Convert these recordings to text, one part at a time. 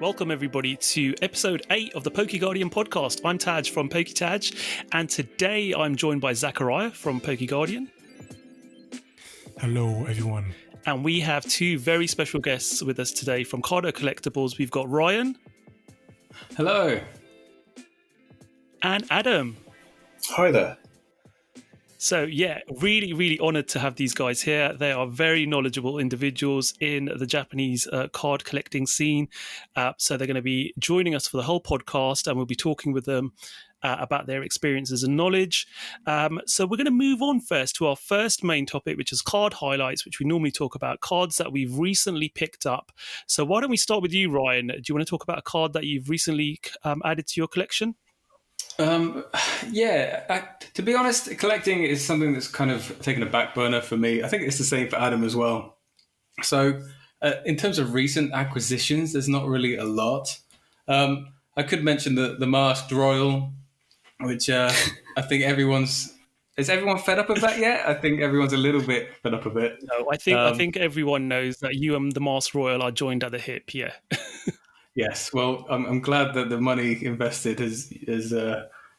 Welcome everybody to episode 8 of the PokeGuardian Podcast. I'm Taj from PokéTaj, and today I'm joined by Zakariya from PokeGuardian. Hello everyone. And we have two very special guests with us today from Kādo Collectables. We've got Ryan. Hello. And Adam. Hi there. So yeah, really honoured to have these guys here. They are very knowledgeable individuals in the Japanese card collecting scene. So they're going to be joining us for the whole podcast, and we'll be talking with them about their experiences and knowledge. So we're going to move on first to our first main topic, which is card highlights, which we normally talk about, cards that we've recently picked up. So why don't we start with you, Ryan? Do you want to talk about a card that you've recently added to your collection? To be honest, collecting is something that's kind of taken a back burner for me. I think it's the same for Adam as well. So in terms of recent acquisitions, there's not really a lot. I could mention the Masked Royal, which I think is everyone fed up of that yet? I think everyone's a little bit fed up of it. No, I think everyone knows that you and the Masked Royal are joined at the hip, yeah. Yes, well, I'm glad that the money invested has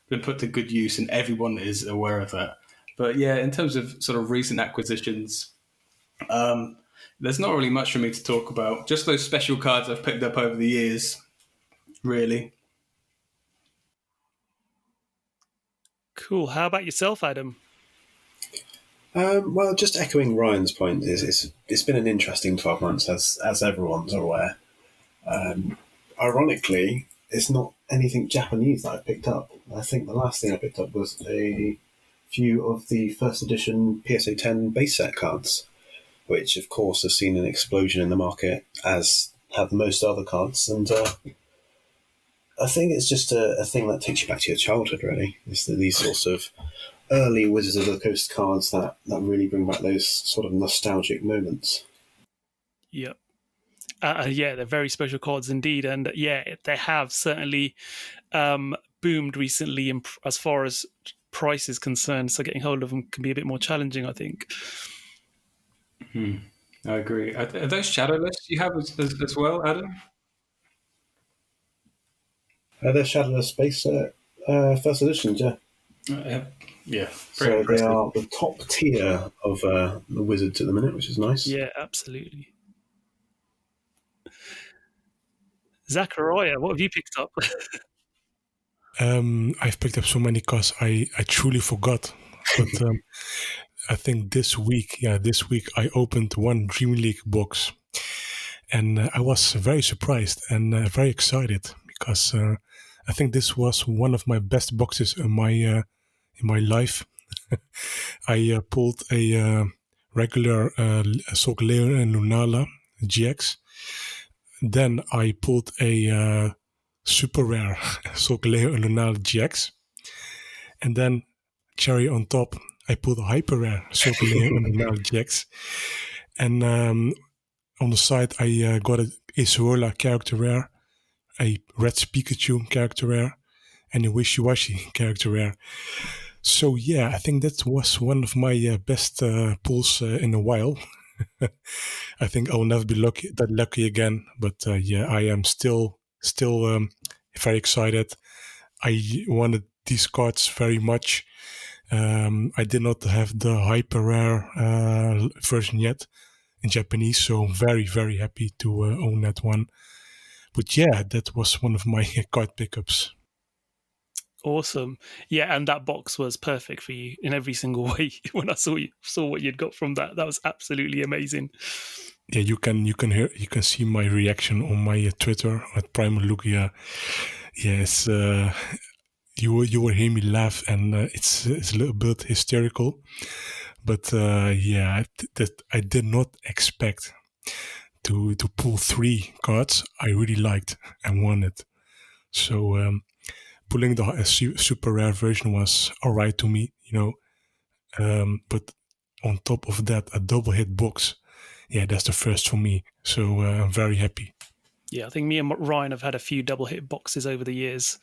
been put to good use and everyone is aware of that. But yeah, in terms of sort of recent acquisitions, there's not really much for me to talk about. Just those special cards I've picked up over the years, really. Cool. How about yourself, Adam? Well, just echoing Ryan's point, it's been an interesting 12 months, as everyone's aware. Ironically, it's not anything Japanese that I picked up. I think the last thing I picked up was a few of the first edition PSA 10 base set cards, which of course has seen an explosion in the market, as have most other cards. And I think it's just a thing that takes you back to your childhood, really. It's these sorts of early Wizards of the Coast cards that really bring back those sort of nostalgic moments. Yep. They're very special cards indeed. And they have certainly boomed recently as far as price is concerned. So getting hold of them can be a bit more challenging, I think. I agree. Are those Shadowless you have as well, Adam? They're Shadowless base set first editions, yeah. Yeah. So Impressive. they are the top tier of the Wizards at the minute, which is nice. Yeah, absolutely. Zakariya, what have you picked up? I've picked up so many cards I truly forgot. But I think this week I opened one Dream League box. And I was very surprised and very excited because I think this was one of my best boxes in my life. I pulled a regular Zakariya and Lunala GX. Then I pulled a super rare Zakariya and Lunala GX. And then cherry on top, I pulled a hyper rare Zakariya and Lunala GX. And on the side, I got a Isola character rare, a Red Pikachu character rare, and a Wishiwashi character rare. So yeah, I think that was one of my best pulls in a while. I think I will never be that lucky again. But I am still very excited. I wanted these cards very much. I did not have the hyper rare version yet in Japanese, so very, very happy to own that one. But yeah, that was one of my card pickups. Awesome. Yeah, and that box was perfect for you in every single way. When I saw what you'd got from that was absolutely amazing. Yeah, you can see my reaction on my Twitter at PrimalLugia. Yes, you will hear me laugh, and it's a little bit hysterical. But I did not expect to pull 3 cards I really liked and wanted. So pulling the super rare version was all right to me, but on top of that, a double hit box, that's the first for me. So I'm very happy. Yeah, I think me and Ryan have had a few double hit boxes over the years.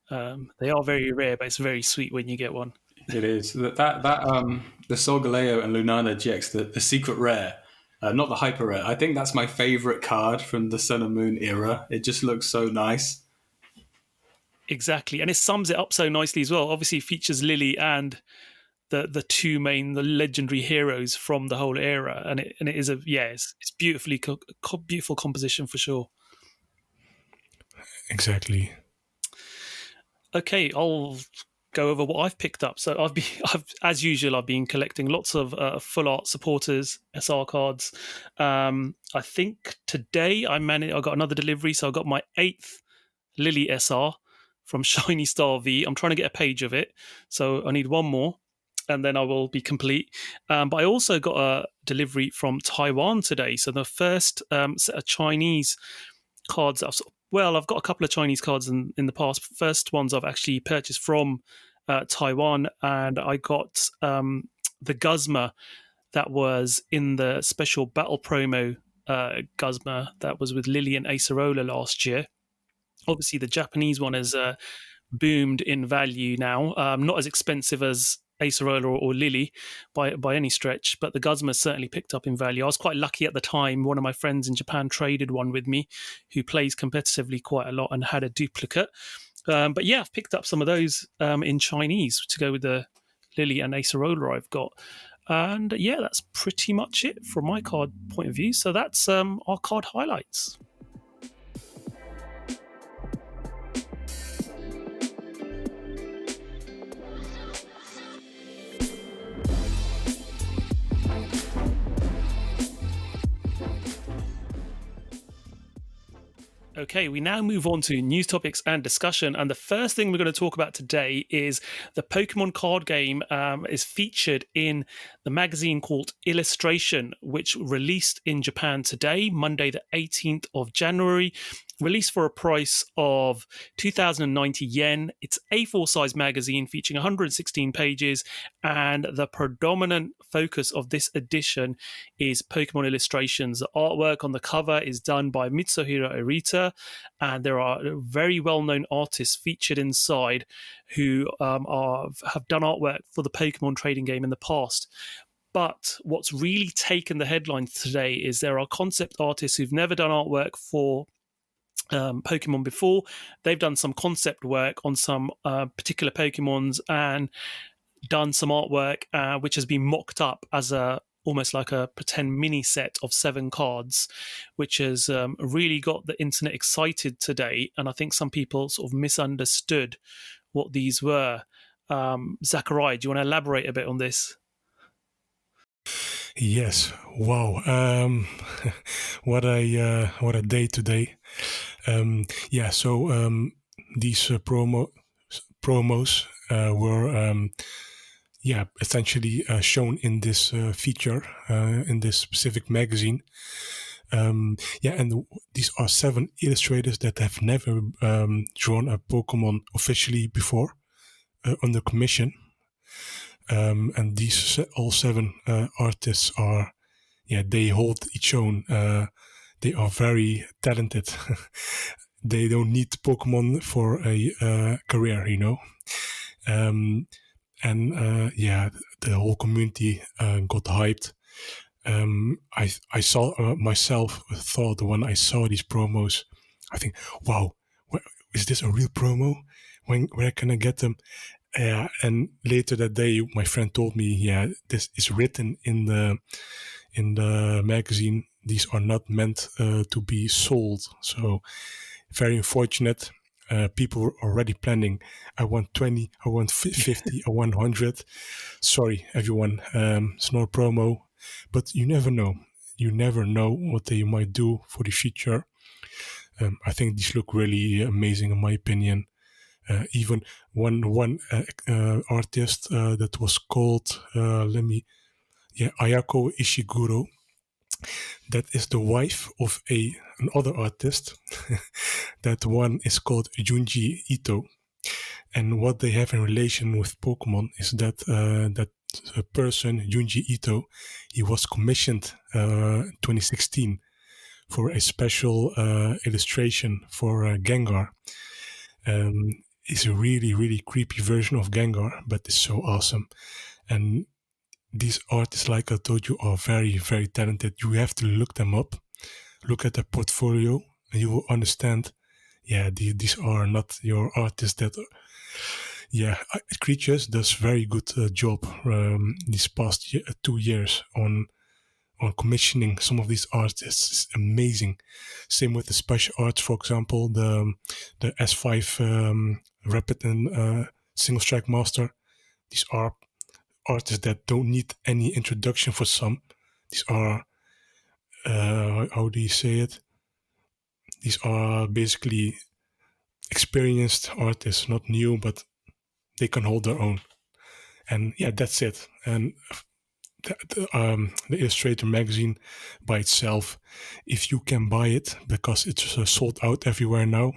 They are very rare, but it's very sweet when you get one. It is. The Solgaleo and Lunana GX, the secret rare, Not the hyper rare. I think that's my favorite card from the Sun and Moon era. It just looks so nice. Exactly, and it sums it up so nicely as well. Obviously, it features Lily and the the legendary heroes from the whole era, and it is it's beautifully beautiful composition for sure. Exactly. Okay, I'll go over what I've picked up. So as usual, I've been collecting lots of full art supporters, SR cards. I think today I got another delivery, so I got my 8th Lily SR from Shiny Star V. I'm trying to get a page of it, so I need one more, and then I will be complete. But I also got a delivery from Taiwan today. So the first set of Chinese cards I've got a couple of Chinese cards in the past. First ones I've actually purchased from Taiwan, and I got the Guzma that was in the special battle promo Guzma that was with Lily and Acerola last year. Obviously, the Japanese one has boomed in value now. Not as expensive as Acerola or Lily by any stretch, but the Guzma certainly picked up in value. I was quite lucky at the time. One of my friends in Japan traded one with me who plays competitively quite a lot and had a duplicate. But yeah, I've picked up some of those in Chinese to go with the Lily and Acerola I've got. And yeah, that's pretty much it from my card point of view. So that's our card highlights. Okay, we now move on to news topics and discussion. And the first thing we're going to talk about today is the Pokemon card game is featured in the magazine called Illustration, which released in Japan today, Monday the 18th of January. Released for a price of 2,090 yen. It's A4 size magazine featuring 116 pages, and the predominant focus of this edition is Pokemon illustrations. The artwork on the cover is done by Mitsuhiro Arita, and there are very well-known artists featured inside who have done artwork for the Pokemon trading game in the past. But what's really taken the headlines today is there are concept artists who've never done artwork for Pokemon before. They've done some concept work on some particular Pokemons and done some artwork which has been mocked up as almost like a pretend mini set of 7 cards, which has really got the internet excited today. And I think some people sort of misunderstood what these were. Zakariya, do you want to elaborate a bit on this? Yes. Wow. What a day today. So these promos were essentially shown in this feature in this specific magazine. And these are 7 illustrators that have never drawn a Pokemon officially before under commission. And these all 7 artists are, they hold each own. They are very talented. They don't need Pokemon for a career, you know. The whole community got hyped. I saw myself thought when I saw these promos, I think, wow, is this a real promo? Where can I get them? And later that day, my friend told me, this is written in the magazine. These are not meant to be sold. So very unfortunate. People were already planning. I want 20, I want 50, I want 100. Sorry, everyone. It's not a promo, but you never know. You never know what they might do for the future. I think these look really amazing, in my opinion. Even one artist that was called Ayako Ishiguro. That is the wife of another artist. That one is called Junji Ito. And what they have in relation with Pokemon is that that person, Junji Ito, he was commissioned in 2016 for a special illustration for Gengar. It's a really, really creepy version of Gengar, but it's so awesome. And these artists, like I told you, are very, very talented. You have to look them up, look at their portfolio, and you will understand, these are not your artists that... Creatures does very good job these past 2 years on commissioning some of these artists. It's amazing. Same with the special arts, for example, the S5 Rapid and Single Strike Master. These are artists that don't need any introduction for some. These are, how do you say it? These are basically experienced artists, not new, but they can hold their own. And that's it. And the Illustrator magazine by itself, if you can buy it, because it's sold out everywhere now,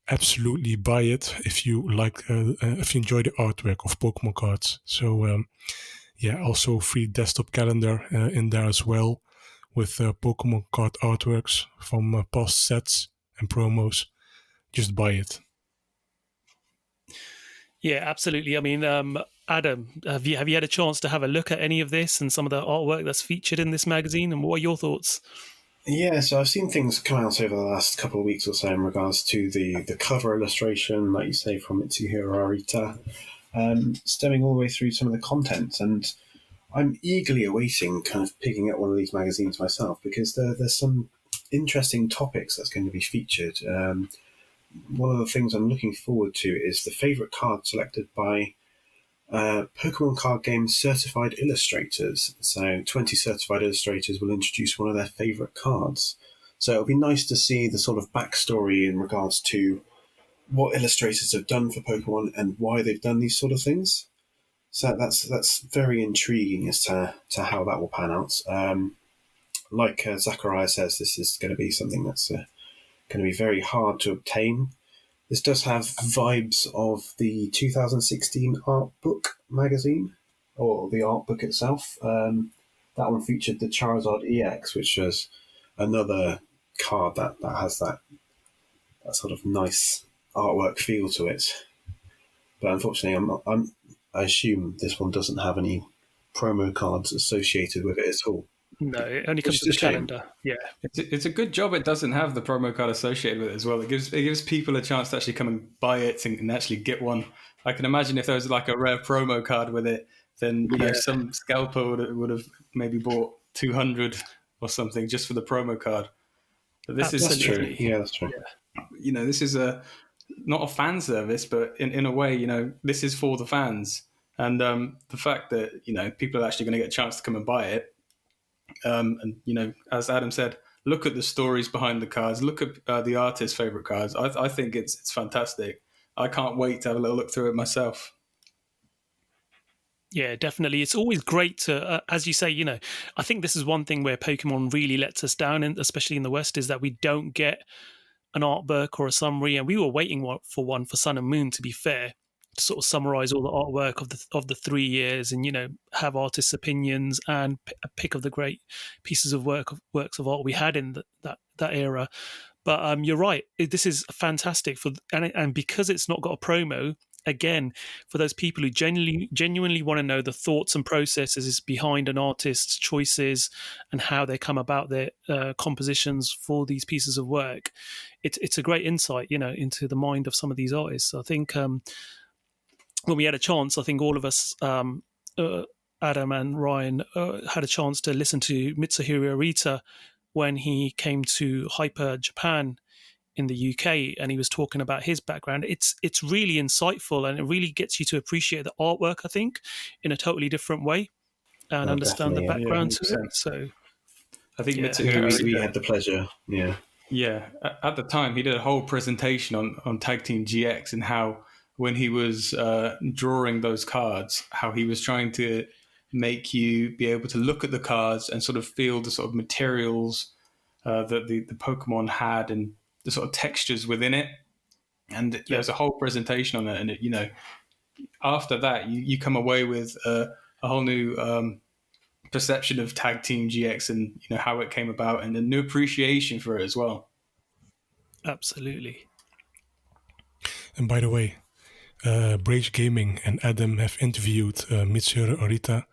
absolutely buy it if you like, if you enjoy the artwork of Pokemon cards. So also free desktop calendar in there as well, with Pokemon card artworks from past sets and promos. Just buy it. Yeah, absolutely. I mean, Adam, have you had a chance to have a look at any of this and some of the artwork that's featured in this magazine? And what are your thoughts? Yeah, so I've seen things come out over the last couple of weeks or so in regards to the cover illustration, like you say, from Mitsuhiro Arita, stemming all the way through some of the content. And I'm eagerly awaiting kind of picking up one of these magazines myself, because there's some interesting topics that's going to be featured. One of the things I'm looking forward to is the favourite card selected by Pokemon card game certified illustrators. So 20 certified illustrators will introduce one of their favourite cards. So it'll be nice to see the sort of backstory in regards to what illustrators have done for Pokemon and why they've done these sort of things. So that's very intriguing as to how that will pan out. Like Zakariya says, this is going to be something that's going to be very hard to obtain. This does have vibes of the 2016 artbook magazine, or the artbook itself. That one featured the Charizard EX, which was another card that has that sort of nice artwork feel to it. But unfortunately, I assume this one doesn't have any promo cards associated with it at all. No, it only comes to the calendar. Yeah, it's a good job it doesn't have the promo card associated with it as well. It gives people a chance to actually come and buy it and actually get one. I can imagine if there was like a rare promo card with it, then some scalper would have maybe bought 200 or something just for the promo card. But this that's true. Yeah, that's true. Yeah. This is not a fan service, but in a way, this is for the fans. And the fact that people are actually going to get a chance to come and buy it. And as Adam said, look at the stories behind the cards, look at the artist's favorite cards. I think it's fantastic. I can't wait to have a little look through it myself. Yeah, definitely. It's always great to, as you say, I think this is one thing where Pokemon really lets us down, and especially in the West, is that we don't get an art book or a summary, and we were waiting for one for Sun and Moon, to be fair, to sort of summarize all the artwork of the 3 years, and have artists' opinions and a pick of the great pieces of works of art we had in that era. But you're right, this is fantastic and because it's not got a promo. Again, for those people who genuinely want to know the thoughts and processes behind an artist's choices and how they come about their compositions for these pieces of work, it's a great insight, into the mind of some of these artists. I think when we had a chance, I think all of us, Adam and Ryan, had a chance to listen to Mitsuhiro Arita when he came to Hyper Japan in the UK, and he was talking about his background. It's really insightful, and it really gets you to appreciate the artwork, I think, in a totally different way, and understand the background to it. So I think Mitsuhiro, we had the pleasure. Yeah, at the time he did a whole presentation on Tag Team GX and how when he was drawing those cards, how he was trying to make you be able to look at the cards and sort of feel the sort of materials that the Pokemon had and the sort of textures within it. And there's a whole presentation on it. And, after that, you come away with a whole new perception of Tag Team GX and, how it came about, and a new appreciation for it as well. Absolutely. And by the way, Brage Gaming and Adam have interviewed Mitsuhiro Arita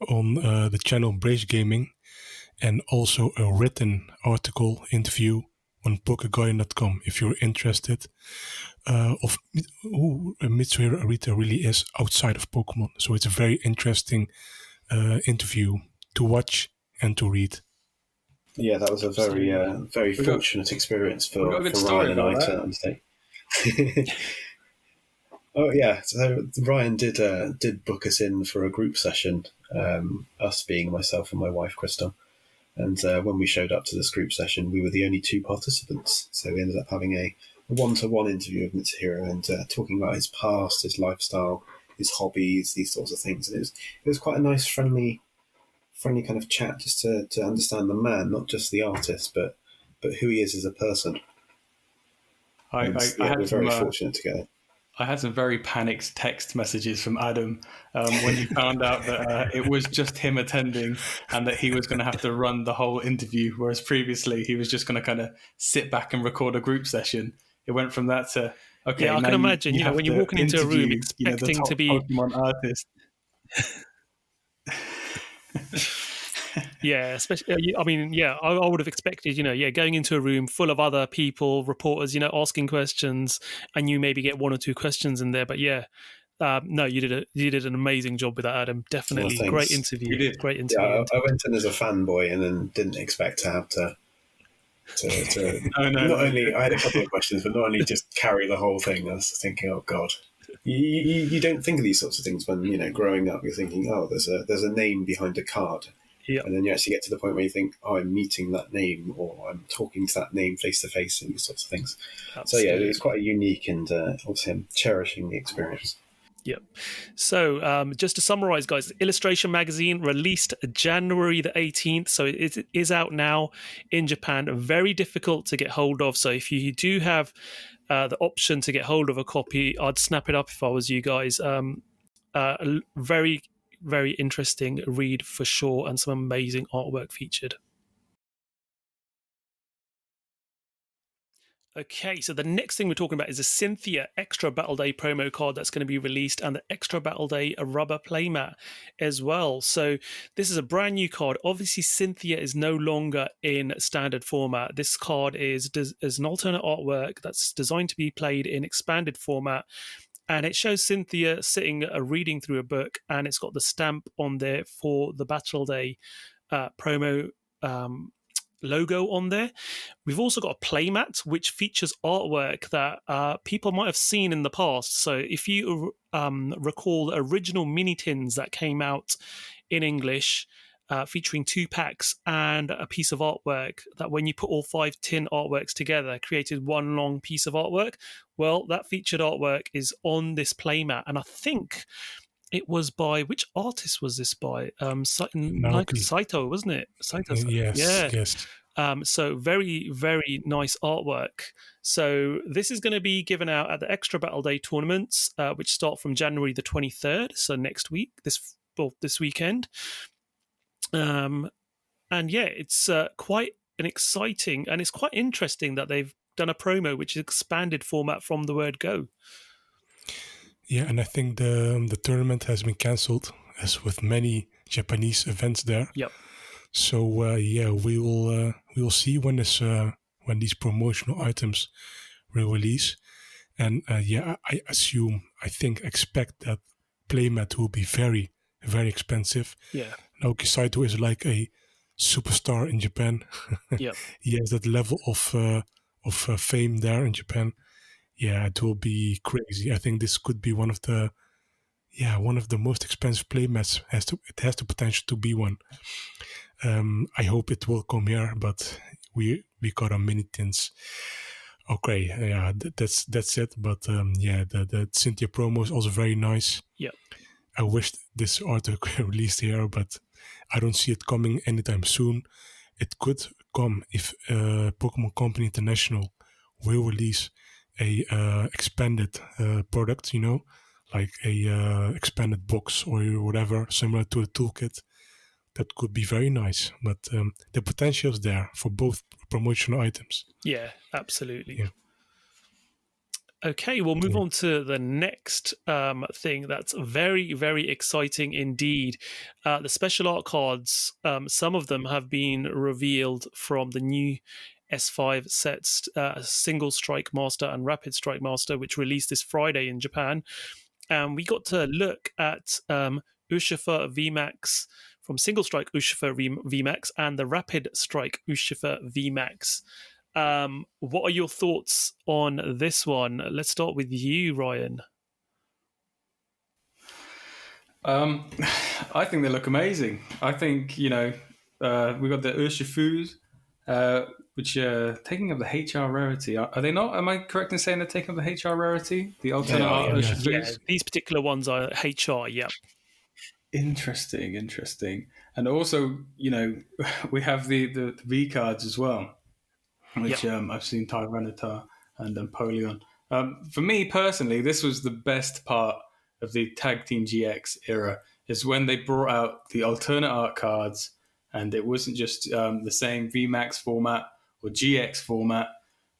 on the channel Brace Gaming, and also a written article interview on PokeGuardian.com if you're interested of who Mitsuhiro Arita really is outside of Pokemon. So it's a very interesting interview to watch and to read. Yeah, that was a very fortunate experience for Ryan and I to undertake. Oh yeah, so Ryan did book us in for a group session, us being myself and my wife Crystal, and when we showed up to this group session, we were the only 2 participants. So we ended up having a one-to-one interview with Mitsuhiro and talking about his past, his lifestyle, his hobbies, these sorts of things. And it was quite a nice, friendly kind of chat, just to understand the man, not just the artist, but who he is as a person. I we're very fortunate to go. I had some very panicked text messages from Adam when he found out that it was just him attending and that he was going to have to run the whole interview, whereas previously he was just going to kind of sit back and record a group session. It went from that to, okay, yeah, I can imagine, you know, when you're walking into a room expecting to be Pokemon artist. Yeah, especially, I mean, yeah, I would have expected, you know, going into a room full of other people, reporters, you know, asking questions, and you maybe get 1 or 2 questions in there. But yeah, no, you did an amazing job with that, Adam. Definitely, great interview. You did. Great interview. Yeah, I went in as a fanboy and then didn't expect to have to not only I had a couple of questions, but not only just carry the whole thing. I was thinking, oh god. You don't think of these sorts of things when, you know, growing up. You're thinking, oh, there's a name behind a card. Yep. And then you actually get to the point where you think, oh, I'm meeting that name, or I'm talking to that name face to face, and these sorts of things. Absolutely. So yeah, it was quite unique, and obviously I'm cherishing the experience. Yep. So just to summarize, guys, Illustration Magazine released January the 18th. So it is out now in Japan. Very difficult to get hold of. So if you do have the option to get hold of a copy, I'd snap it up if I was you guys. Very, very interesting read for sure, and some amazing artwork featured. Okay, so the next thing we're talking about is a Cynthia Extra Battle Day promo card that's going to be released, and the Extra Battle Day rubber playmat as well. So this is a brand new card. Obviously, Cynthia is no longer in standard format. This card is an alternate artwork that's designed to be played in expanded format. And it shows Cynthia sitting reading through a book, and it's got the stamp on there for the Battle Day promo logo on there. We've also got a playmat, which features artwork that people might have seen in the past. So if you recall the original mini tins that came out in English, featuring 2 packs and a piece of artwork, that when you put all 5 tin artworks together created one long piece of artwork. Well, that featured artwork is on this playmat, and I think it was by, which artist was this by? Saito, wasn't it? Saito. Yes. So very, very nice artwork. So this is going to be given out at the Extra Battle Day tournaments, which start from January the 23rd, so next week, this weekend. And yeah, it's quite an exciting, and it's quite interesting that they've done a promo which is expanded format from the word go. Yeah, and I think the tournament has been cancelled, as with many Japanese events there. Yep. So yeah, we will see when these promotional items will release, and yeah, I expect that playmat will be very, very expensive. Yeah. Naoki Saito is like a superstar in Japan. Yeah. He has that level of fame there in Japan. Yeah, it will be crazy. I think this could be one of the most expensive playmats. It has the potential to be one. I hope it will come here, but we got our mini tins. Okay, yeah, that's it. But yeah, the Cynthia promo is also very nice. Yeah, I wish this artwork were released here, but I don't see it coming anytime soon. It could come if Pokemon Company International will release a expanded product, you know, like a expanded box or whatever, similar to a toolkit. That could be very nice, but the potential is there for both promotional items. Yeah, absolutely. Okay, we'll move on to the next thing that's very, very exciting indeed. The special art cards, some of them have been revealed from the new S5 sets, Single Strike Master and Rapid Strike Master, which released this Friday in Japan. And we got to look at Urshifu VMAX from Single Strike Urshifu VMAX and the Rapid Strike Urshifu VMAX. What are your thoughts on this one? Let's start with you, Ryan. I think they look amazing. I think, we got the Urshifus, which are taking up the HR rarity. Are they not? Am I correct in saying they're taking up the HR rarity? The alternate art Urshifus? Yeah, these particular ones are HR, yeah. Interesting. And also, we have the V cards as well, which I've seen Tyranitar and Napoleon. For me personally, this was the best part of the Tag Team GX era, is when they brought out the alternate art cards, and it wasn't just the same VMAX format or GX format,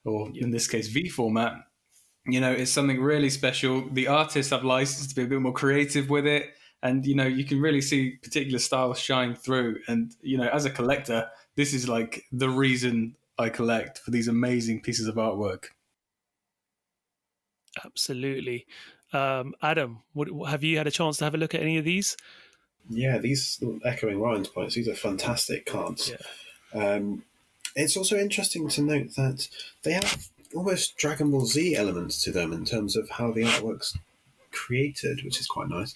or in this case V format. It's something really special. The artists have licensed to be a bit more creative with it, and you can really see particular styles shine through. And as a collector, this is like the reason I collect, for these amazing pieces of artwork. Absolutely. Adam, have you had a chance to have a look at any of these? Yeah, these, echoing Ryan's points, these are fantastic cards. Yeah. It's also interesting to note that they have almost Dragon Ball Z elements to them in terms of how the artwork's created, which is quite nice.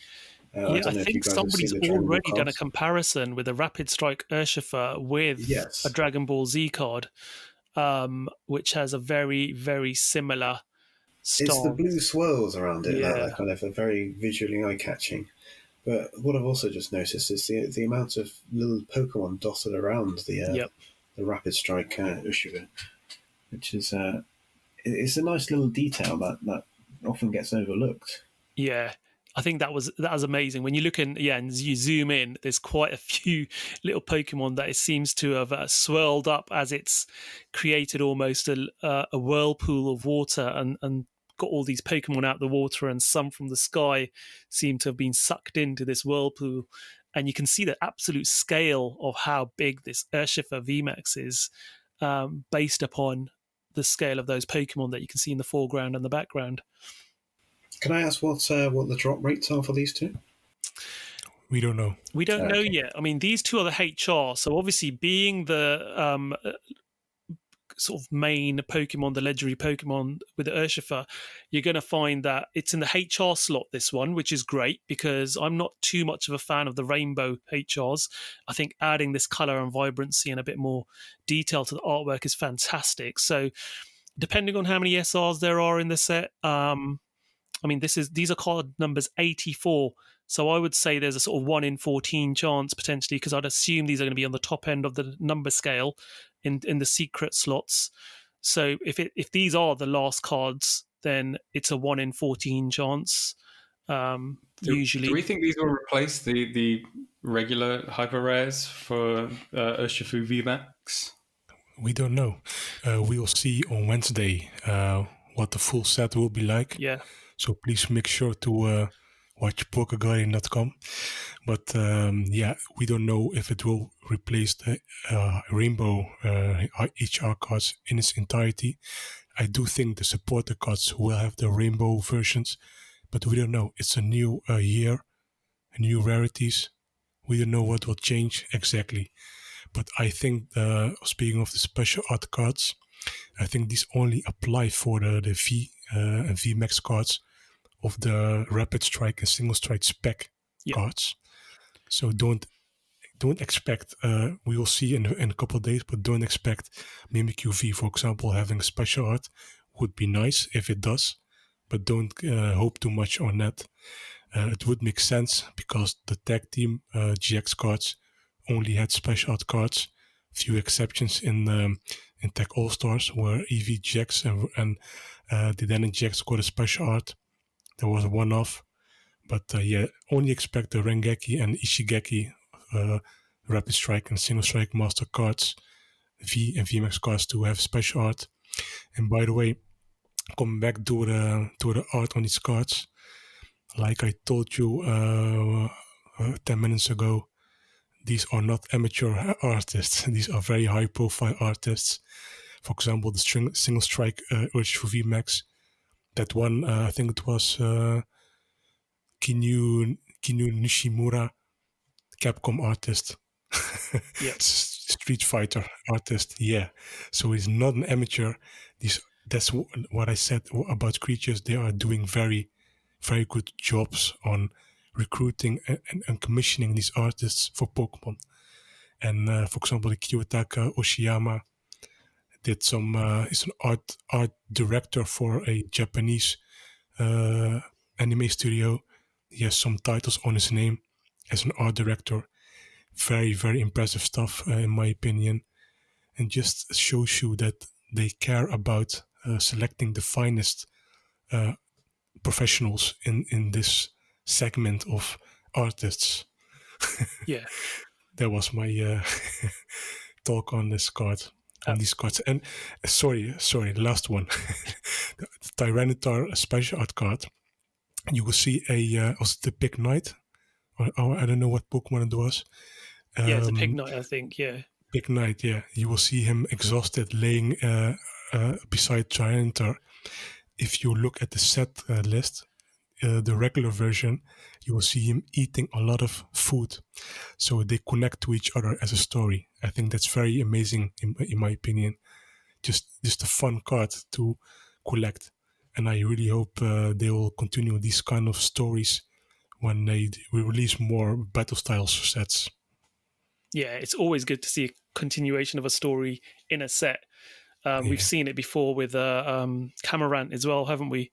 I think somebody's already done a comparison with a Rapid Strike Urshifu with a Dragon Ball Z card, which has a very, very similar style. It's the blue swirls around it that kind of are very visually eye-catching. But what I've also just noticed is the amount of little Pokemon dotted around the Rapid Strike Urshifu, which is it's a nice little detail that often gets overlooked. Yeah. I think that was amazing. When you look and you zoom in, there's quite a few little Pokemon that it seems to have swirled up as it's created almost a whirlpool of water and got all these Pokemon out of the water, and some from the sky seem to have been sucked into this whirlpool. And you can see the absolute scale of how big this Urshifu VMAX is, based upon the scale of those Pokemon that you can see in the foreground and the background. Can I ask what the drop rates are for these two? We don't know. We don't know yet. I mean, these two are the HR. So obviously, being the sort of main Pokemon, the legendary Pokemon with the Urshifu, you're going to find that it's in the HR slot, this one, which is great because I'm not too much of a fan of the rainbow HRs. I think adding this color and vibrancy and a bit more detail to the artwork is fantastic. So depending on how many SRs there are in the set, I mean, these are card numbers 84. So I would say there's a sort of 1 in 14 chance potentially, because I'd assume these are going to be on the top end of the number scale in the secret slots. So if these are the last cards, then it's a 1 in 14 chance. Usually, do we think these will replace the regular hyper rares for Urshifu VMAX? We don't know. We will see on Wednesday what the full set will be like. Yeah. So please make sure to watch PokeGuardian.com. But we don't know if it will replace the rainbow HR cards in its entirety. I do think the supporter cards will have the rainbow versions, but we don't know. It's a new year, new rarities. We don't know what will change exactly. But I think, speaking of the special art cards, I think these only apply for the V and VMAX cards of the Rapid Strike and Single Strike spec cards. So don't expect, we will see in a couple of days, but don't expect Mimikyu V, for example, having a special art. Would be nice if it does, but don't hope too much on that. It would make sense because the Tag Team GX cards only had special art cards. Few exceptions in Tech All-Stars where EV GX and the Dynamic GX got a special art. There was a one-off. But only expect the Rengeki and Ishigeki Rapid Strike and Single Strike Master cards, V and VMAX cards, to have special art. And by the way, coming back to the art on these cards, like I told you 10 minutes ago, these are not amateur artists. These are very high-profile artists. For example, the single strike Urshifu VMAX. That one, I think it was Kinyu Nishimura, Capcom artist. Yep. Street Fighter artist. Yeah. So he's not an amateur. That's what I said about creatures. They are doing very, very good jobs on recruiting and commissioning these artists for Pokemon. And for example, the Kiyotaka Oshiyama did some. He's an art director for a Japanese anime studio. He has some titles on his name as an art director. Very, very impressive stuff, in my opinion, and just shows you that they care about selecting the finest professionals in this segment of artists. Yeah. That was my talk on this card, on these cards. And sorry, last one. The Tyranitar special art card. You will see was it the Big Knight? Or I don't know what Pokemon it was. Yeah, it's a Pig Knight, I think. Yeah. Big Knight, yeah. You will see him exhausted laying beside Tyranitar. If you look at the set list, the regular version, you will see him eating a lot of food. So they connect to each other as a story. I think that's very amazing, in my opinion. Just a fun card to collect. And I really hope they will continue these kind of stories when they release more battle styles sets. Yeah, it's always good to see a continuation of a story in a set. We've seen it before with Camarant as well, haven't we?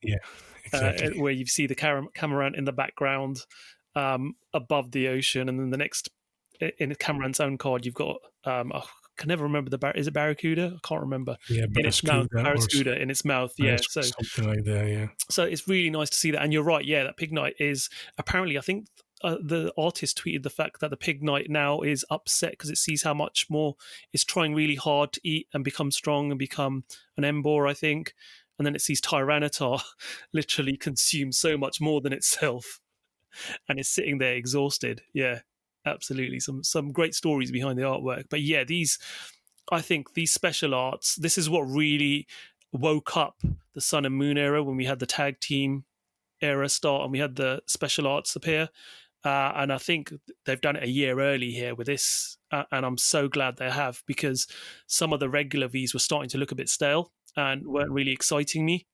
Yeah, exactly. Where you see the Camarant in the background above the ocean, and then the next, in Camarant's own card, you've got, I can never remember is it Barracuda? I can't remember. Yeah, in its mouth, Barracuda in its mouth. Yeah, so something like that. Yeah. So it's really nice to see that, and you're right. Yeah, that Pig Knight is apparently, I think the artist tweeted the fact that the Pig Knight now is upset because it sees how much more it's trying really hard to eat and become strong and become an Emboar, I think, and then it sees Tyranitar literally consume so much more than itself, and it's sitting there exhausted. Yeah. Absolutely, some great stories behind the artwork. But yeah, I think these special arts, this is what really woke up the Sun and Moon era, when we had the tag team era start and we had the special arts appear. And I think they've done it a year early here with this, and I'm so glad they have, because some of the regular Vs were starting to look a bit stale and weren't really exciting me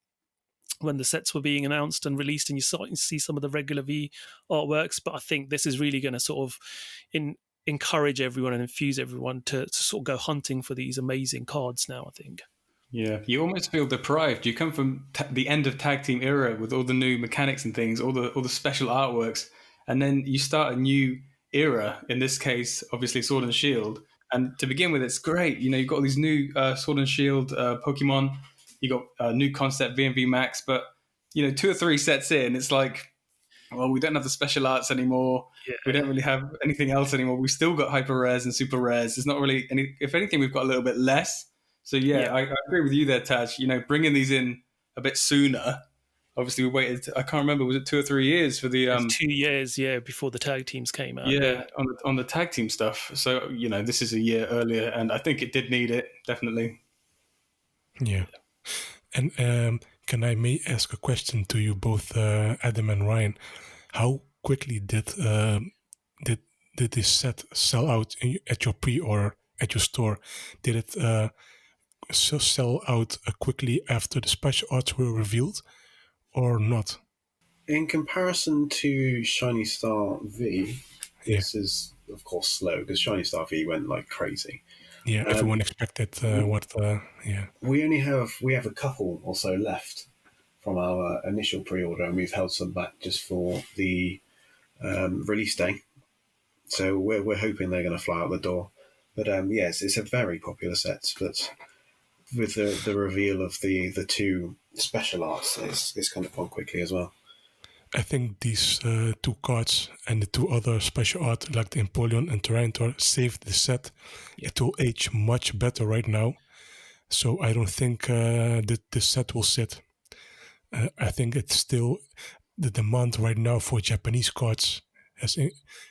when the sets were being announced and released, and you're starting to see some of the regular V artworks. But I think this is really going to sort of encourage everyone and infuse everyone to sort of go hunting for these amazing cards now, I think. Yeah, you almost feel deprived. You come from the end of tag team era with all the new mechanics and things, all the special artworks, and then you start a new era, in this case, obviously Sword and Shield. And to begin with, it's great. You know, you've got all these new Sword and Shield Pokemon. You got a new concept, VMAX, but 2 or 3 sets in, it's like, well, we don't have the special arts anymore. Yeah. We don't really have anything else anymore. We've still got hyper rares and super rares. There's not really any. If anything, we've got a little bit less. So yeah. I agree with you there, Taj. Bringing these in a bit sooner. Obviously, we waited. I can't remember. Was it 2 or 3 years for the? 2 years, yeah, before the tag teams came out. Yeah, on the tag team stuff. So this is a year earlier, and I think it did need it, definitely. Yeah. And can I may ask a question to you both, Adam and Ryan? How quickly did this set sell out at your pre-order at your store? Did it sell out quickly after the special arts were revealed, or not? In comparison to Shiny Star V, this is of course slow, because Shiny Star V went like crazy. Yeah, everyone expected We have a couple or so left from our initial pre-order, and we've held some back just for the release day. So we're hoping they're going to fly out the door. But yes, it's a very popular set. But with the reveal of the 2 special arts, it's kind of gone quickly as well. I think these 2 cards and the 2 other special art, like the Empoleon and Tyranitar, saved the set. It will age much better right now. So I don't think that the set will sit. I think it's still the demand right now for Japanese cards.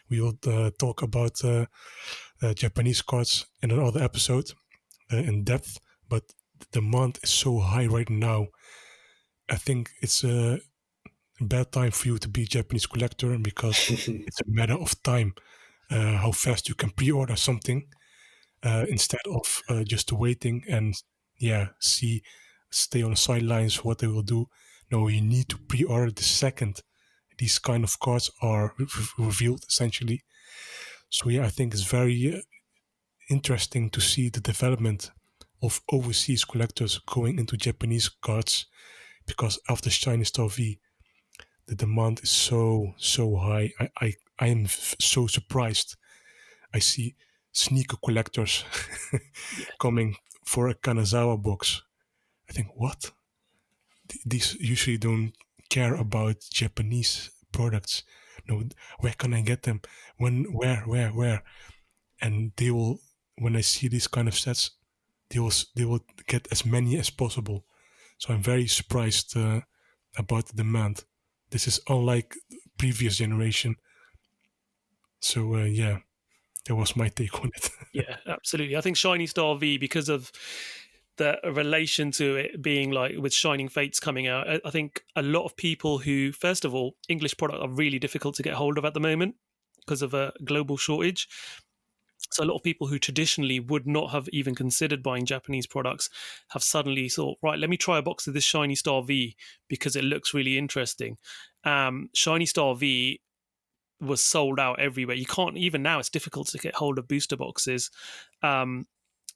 We will talk about Japanese cards in another episode in depth, but the demand is so high right now. I think it's a bad time for you to be a Japanese collector because it's a matter of time how fast you can pre-order something instead of just waiting and stay on the sidelines what they will do. No, you need to pre-order the second these kind of cards are revealed, essentially. So I think it's very interesting to see the development of overseas collectors going into Japanese cards, because after Shiny Star V, the demand is so high. I am so surprised. I see sneaker collectors coming for a Kanazawa box. I think, what? These usually don't care about Japanese products. No, where can I get them? When? Where? And they will, when I see these kind of sets, they will get as many as possible. So I'm very surprised about the demand. This is unlike previous generation. So that was my take on it. Yeah, absolutely. I think Shiny Star V, because of the relation to it being like with Shining Fates coming out, I think a lot of people who, first of all, English product are really difficult to get hold of at the moment because of a global shortage. So a lot of people who traditionally would not have even considered buying Japanese products have suddenly thought, right, let me try a box of this Shiny Star V because it looks really interesting. Shiny Star V was sold out everywhere. You can't, even now, it's difficult to get hold of booster boxes.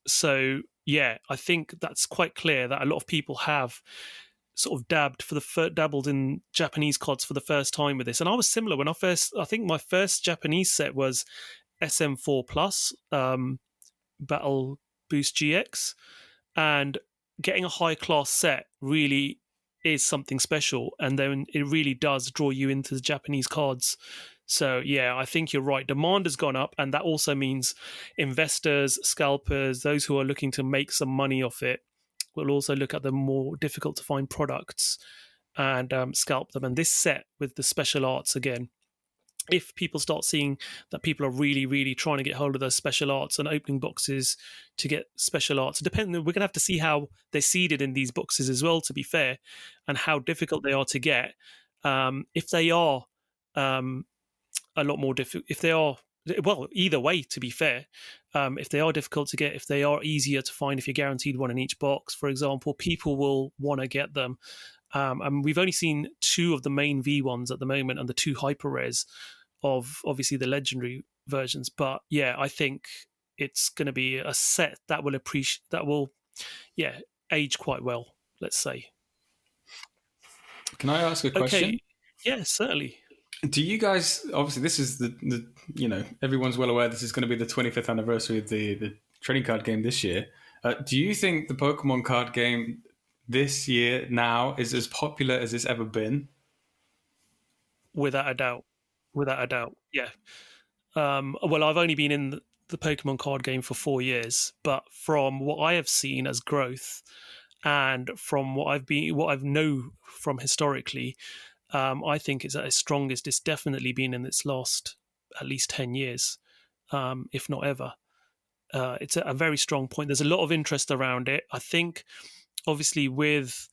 So yeah, I think that's quite clear that a lot of people have sort of dabbled in Japanese cards for the first time with this. And I was similar when I think my first Japanese set was SM4 Plus Battle Boost GX, and getting a high class set really is something special, and then it really does draw you into the Japanese cards. So yeah, I think you're right. Demand has gone up, and that also means investors, scalpers, those who are looking to make some money off it, will also look at the more difficult to find products and scalp them. And this set with the special arts, again, if people start seeing that people are really, really trying to get hold of those special arts and opening boxes to get special arts, we're going to have to see how they're seeded in these boxes as well, to be fair, and how difficult they are to get. If they are a lot more difficult, if they are, well, either way, to be fair, if they are difficult to get, if they are easier to find, if you're guaranteed one in each box, for example, people will want to get them. And we've only seen 2 of the main V1s at the moment and the 2 hyper rares of obviously the legendary versions. But yeah, I think it's going to be a set that will age quite well, let's say. Can I ask a question? Okay. Yeah, certainly. Do you guys, obviously this is the everyone's well aware this is going to be the 25th anniversary of the trading card game this year. Do you think the Pokemon card game this year now is as popular as it's ever been? Without a doubt, yeah. Well, I've only been in the Pokemon card game for 4 years, but from what I have seen as growth, and from what I've known from historically, I think it's at its strongest it's definitely been in its last at least 10 years, if not ever. It's a very strong point. There's a lot of interest around it. I think, obviously, with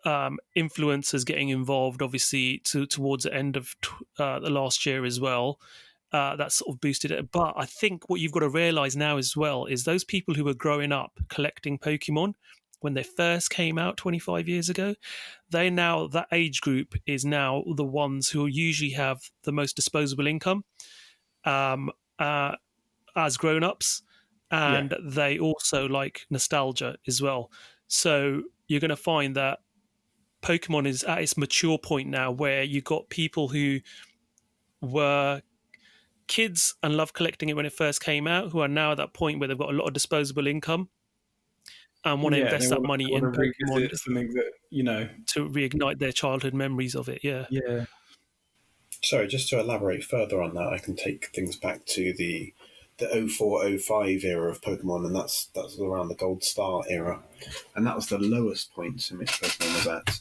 influencers getting involved, obviously, towards the end of the last year as well, that sort of boosted it. But I think what you've got to realize now as well is those people who were growing up collecting Pokemon when they first came out 25 years ago, that age group is now the ones who usually have the most disposable income as grown-ups, and they also like nostalgia as well. So you're going to find that Pokemon is at its mature point now, where you've got people who were kids and loved collecting it when it first came out, who are now at that point where they've got a lot of disposable income and want to invest that money in Pokemon to reignite their childhood memories of it. Yeah. Sorry, just to elaborate further on that, I can take things back to the the 0405 era of Pokemon, and that's around the Gold Star era, and that was the lowest point in which Pokemon was at,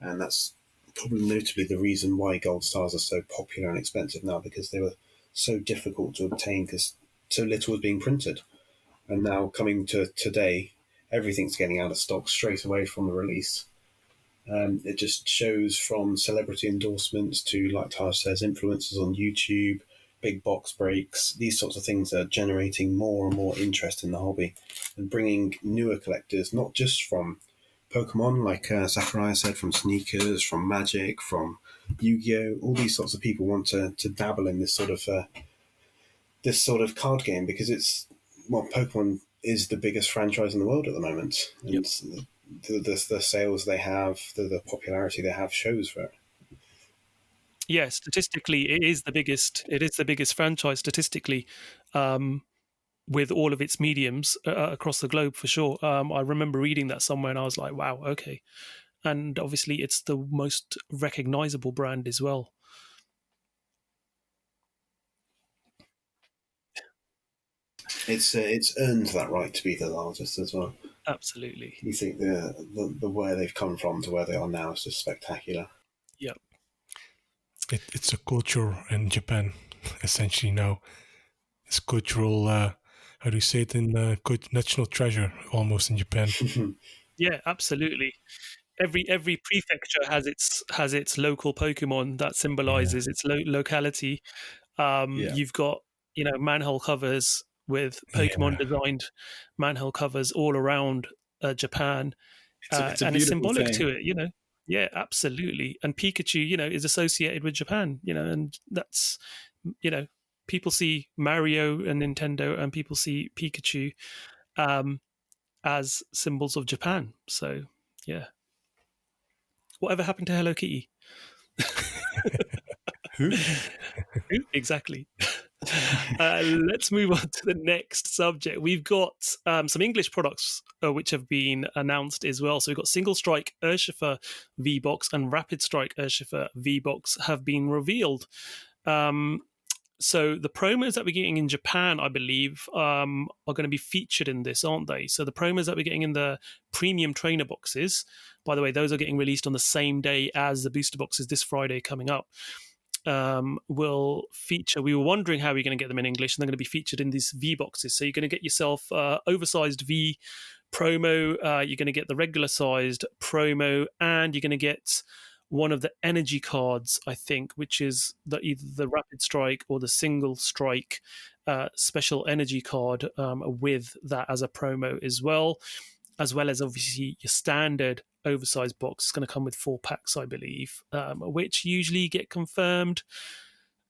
and that's probably notably the reason why Gold Stars are so popular and expensive now, because they were so difficult to obtain because so little was being printed. And now coming to today, everything's getting out of stock straight away from the release. It just shows from celebrity endorsements to, like Taj says, influencers on YouTube, big box breaks. These sorts of things are generating more and more interest in the hobby and bringing newer collectors, not just from Pokemon, like Zakariya said, from sneakers, from Magic, from Yu-Gi-Oh! All these sorts of people want to dabble in this sort of card game because Pokemon is the biggest franchise in the world at the moment. And the sales they have, the popularity they have shows for it. Yeah, statistically, it is the biggest franchise statistically, with all of its mediums across the globe for sure. I remember reading that somewhere, and I was like, "Wow, okay." And obviously, it's the most recognizable brand as well. It's earned that right to be the largest as well. Absolutely. You think the where they've come from to where they are now is just spectacular. Yep. It's a culture in Japan, essentially now. It's cultural, how do you say it, national treasure almost in Japan. Yeah, absolutely. Every prefecture has its local Pokemon that symbolizes its locality. You've got manhole covers with Pokemon designed manhole covers all around Japan, it's a and it's symbolic thing. to it. Yeah, absolutely. And Pikachu, is associated with Japan, and that's, people see Mario and Nintendo, and people see Pikachu as symbols of Japan. So, yeah. Whatever happened to Hello Kitty? Who? Exactly. Let's move on to the next subject. We've got some English products which have been announced as well. So we've got Single Strike Urshifu V-Box and Rapid Strike Urshifu V-Box have been revealed. So the promos that we're getting in Japan, I believe, are going to be featured in this, aren't they? So the promos that we're getting in the premium trainer boxes, by the way, those are getting released on the same day as the booster boxes this Friday coming up, will feature. We were wondering how we're going to get them in English, and they're going to be featured in these V boxes. So you're going to get yourself oversized V promo, you're going to get the regular sized promo, and you're going to get one of the energy cards, I think, which is either the Rapid Strike or the Single Strike special energy card with that as a promo as well as obviously your standard oversized box. It's going to come with 4 packs, I believe, which usually get confirmed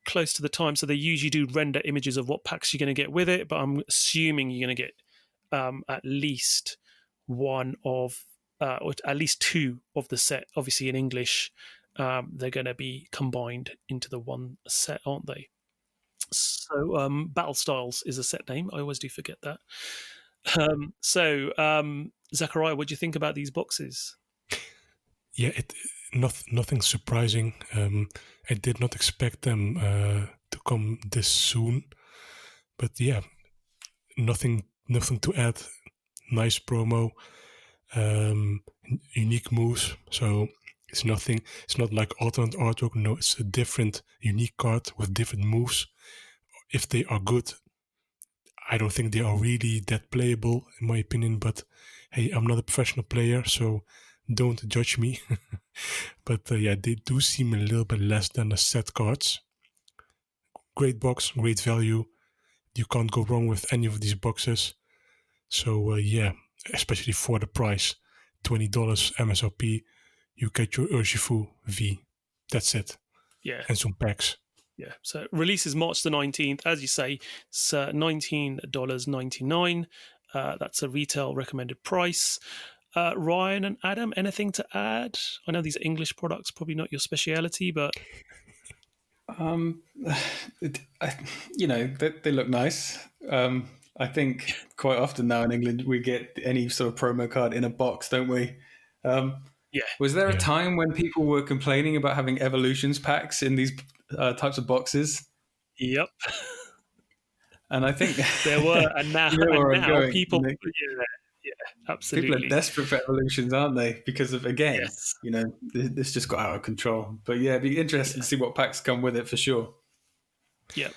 close to the time. So they usually do render images of what packs you're going to get with it, but I'm assuming you're going to get at least one of or at least 2 of the set, obviously in English. They're going to be combined into the one set, aren't they? So Battle Styles is a set name. I always do forget that. Zakariya, what do you think about these boxes? Yeah, nothing surprising. I did not expect them to come this soon, but yeah, nothing to add. Nice promo, unique moves. So it's nothing. It's not like alternate artwork. No, it's a different, unique card with different moves. If they are good, I don't think they are really that playable, in my opinion. But hey, I'm not a professional player, so don't judge me. But yeah, they do seem a little bit less than the set cards. Great box, great value. You can't go wrong with any of these boxes. So yeah, especially for the price, $20 MSRP, you get your Urshifu V. That's it. Yeah. And some packs. Yeah, so release is March the 19th. As you say, it's $19.99. That's a retail recommended price. Ryan and Adam, anything to add? I know these are English products, probably not your speciality, but... they look nice. I think quite often now in England we get any sort of promo card in a box, don't we? Yeah. Was there a time when people were complaining about having evolutions packs in these types of boxes? Yep. And I think there were, and now, you know where I'm going, people, Nick. yeah, absolutely. People are desperate for evolutions, aren't they? Because of, again, Yes. this just got out of control. But yeah, it'd be interesting to see what packs come with it for sure. Yeah.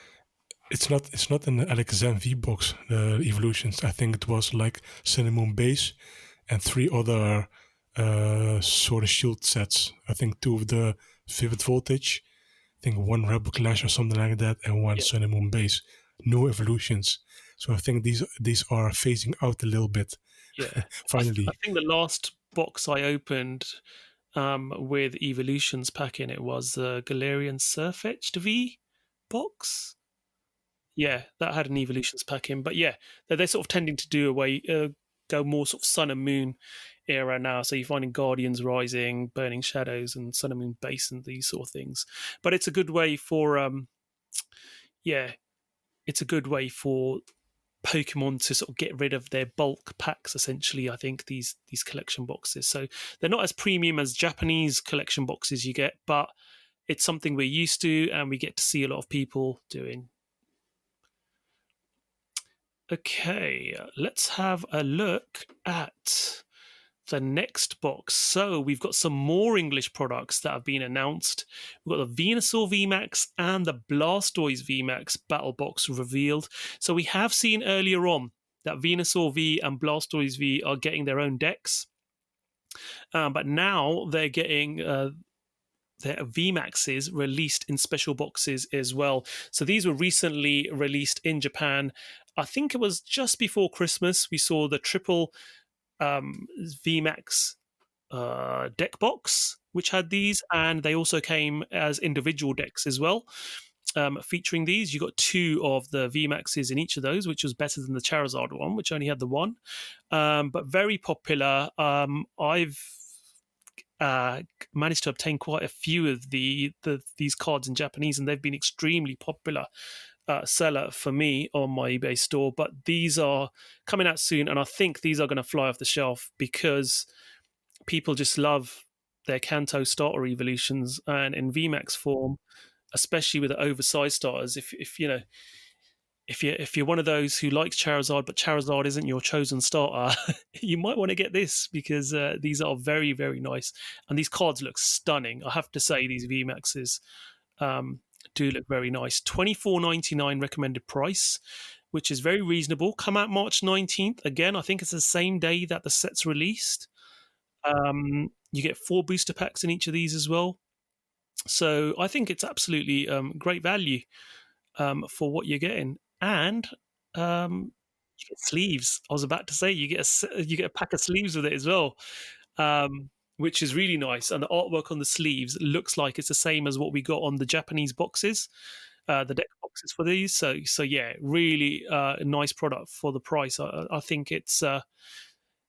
It's not in the Alakazam V box, the evolutions. I think it was like Cinnamon Base and 3 other Sword and Shield sets. I think 2 of the Vivid Voltage, I think 1 Rebel Clash or something like that, and 1 Cinnamon Base. No evolutions. So I think these are phasing out a little bit. Yeah. Finally. I think the last box I opened with evolutions pack in it was the Galarian Surfetched V box. Yeah, that had an evolutions pack in. But yeah, they're sort of tending to go more sort of Sun and Moon era now. So you're finding Guardians Rising, Burning Shadows, and Sun and Moon Base and these sort of things. But it's a good way for it's a good way for Pokemon to sort of get rid of their bulk packs, essentially. I think these collection boxes. So they're not as premium as Japanese collection boxes you get, but it's something we're used to and we get to see a lot of people doing. Okay, let's have a look at the next box. So we've got some more English products that have been announced. We've got the Venusaur VMAX and the Blastoise VMAX battle box revealed. So we have seen earlier on that Venusaur V and Blastoise V are getting their own decks. But now they're getting their VMAXs released in special boxes as well. So these were recently released in Japan. I think it was just before Christmas. We saw the triple VMAX deck box, which had these, and they also came as individual decks as well. Featuring these, you got 2 of the VMAXs in each of those, which was better than the Charizard one, which only had the 1. But very popular. I've managed to obtain quite a few of these cards in Japanese, and they've been extremely popular seller for me on my eBay store. But these are coming out soon, and I think these are going to fly off the shelf because people just love their Kanto starter evolutions, and in VMAX form, especially with the oversized starters. If you're one of those who likes Charizard, but Charizard isn't your chosen starter, you might want to get this because these are very, very nice. And these cards look stunning. I have to say, these VMAXs do look very nice. $24.99 recommended price, which is very reasonable. Come out March 19th. Again, I think it's the same day that the set's released. You get 4 booster packs in each of these as well. So I think it's absolutely great value for what you're getting. And you get sleeves. I was about to say you get a pack of sleeves with it as well, which is really nice. And the artwork on the sleeves looks like it's the same as what we got on the Japanese boxes, the deck boxes for these. So yeah, really nice product for the price. I think it's a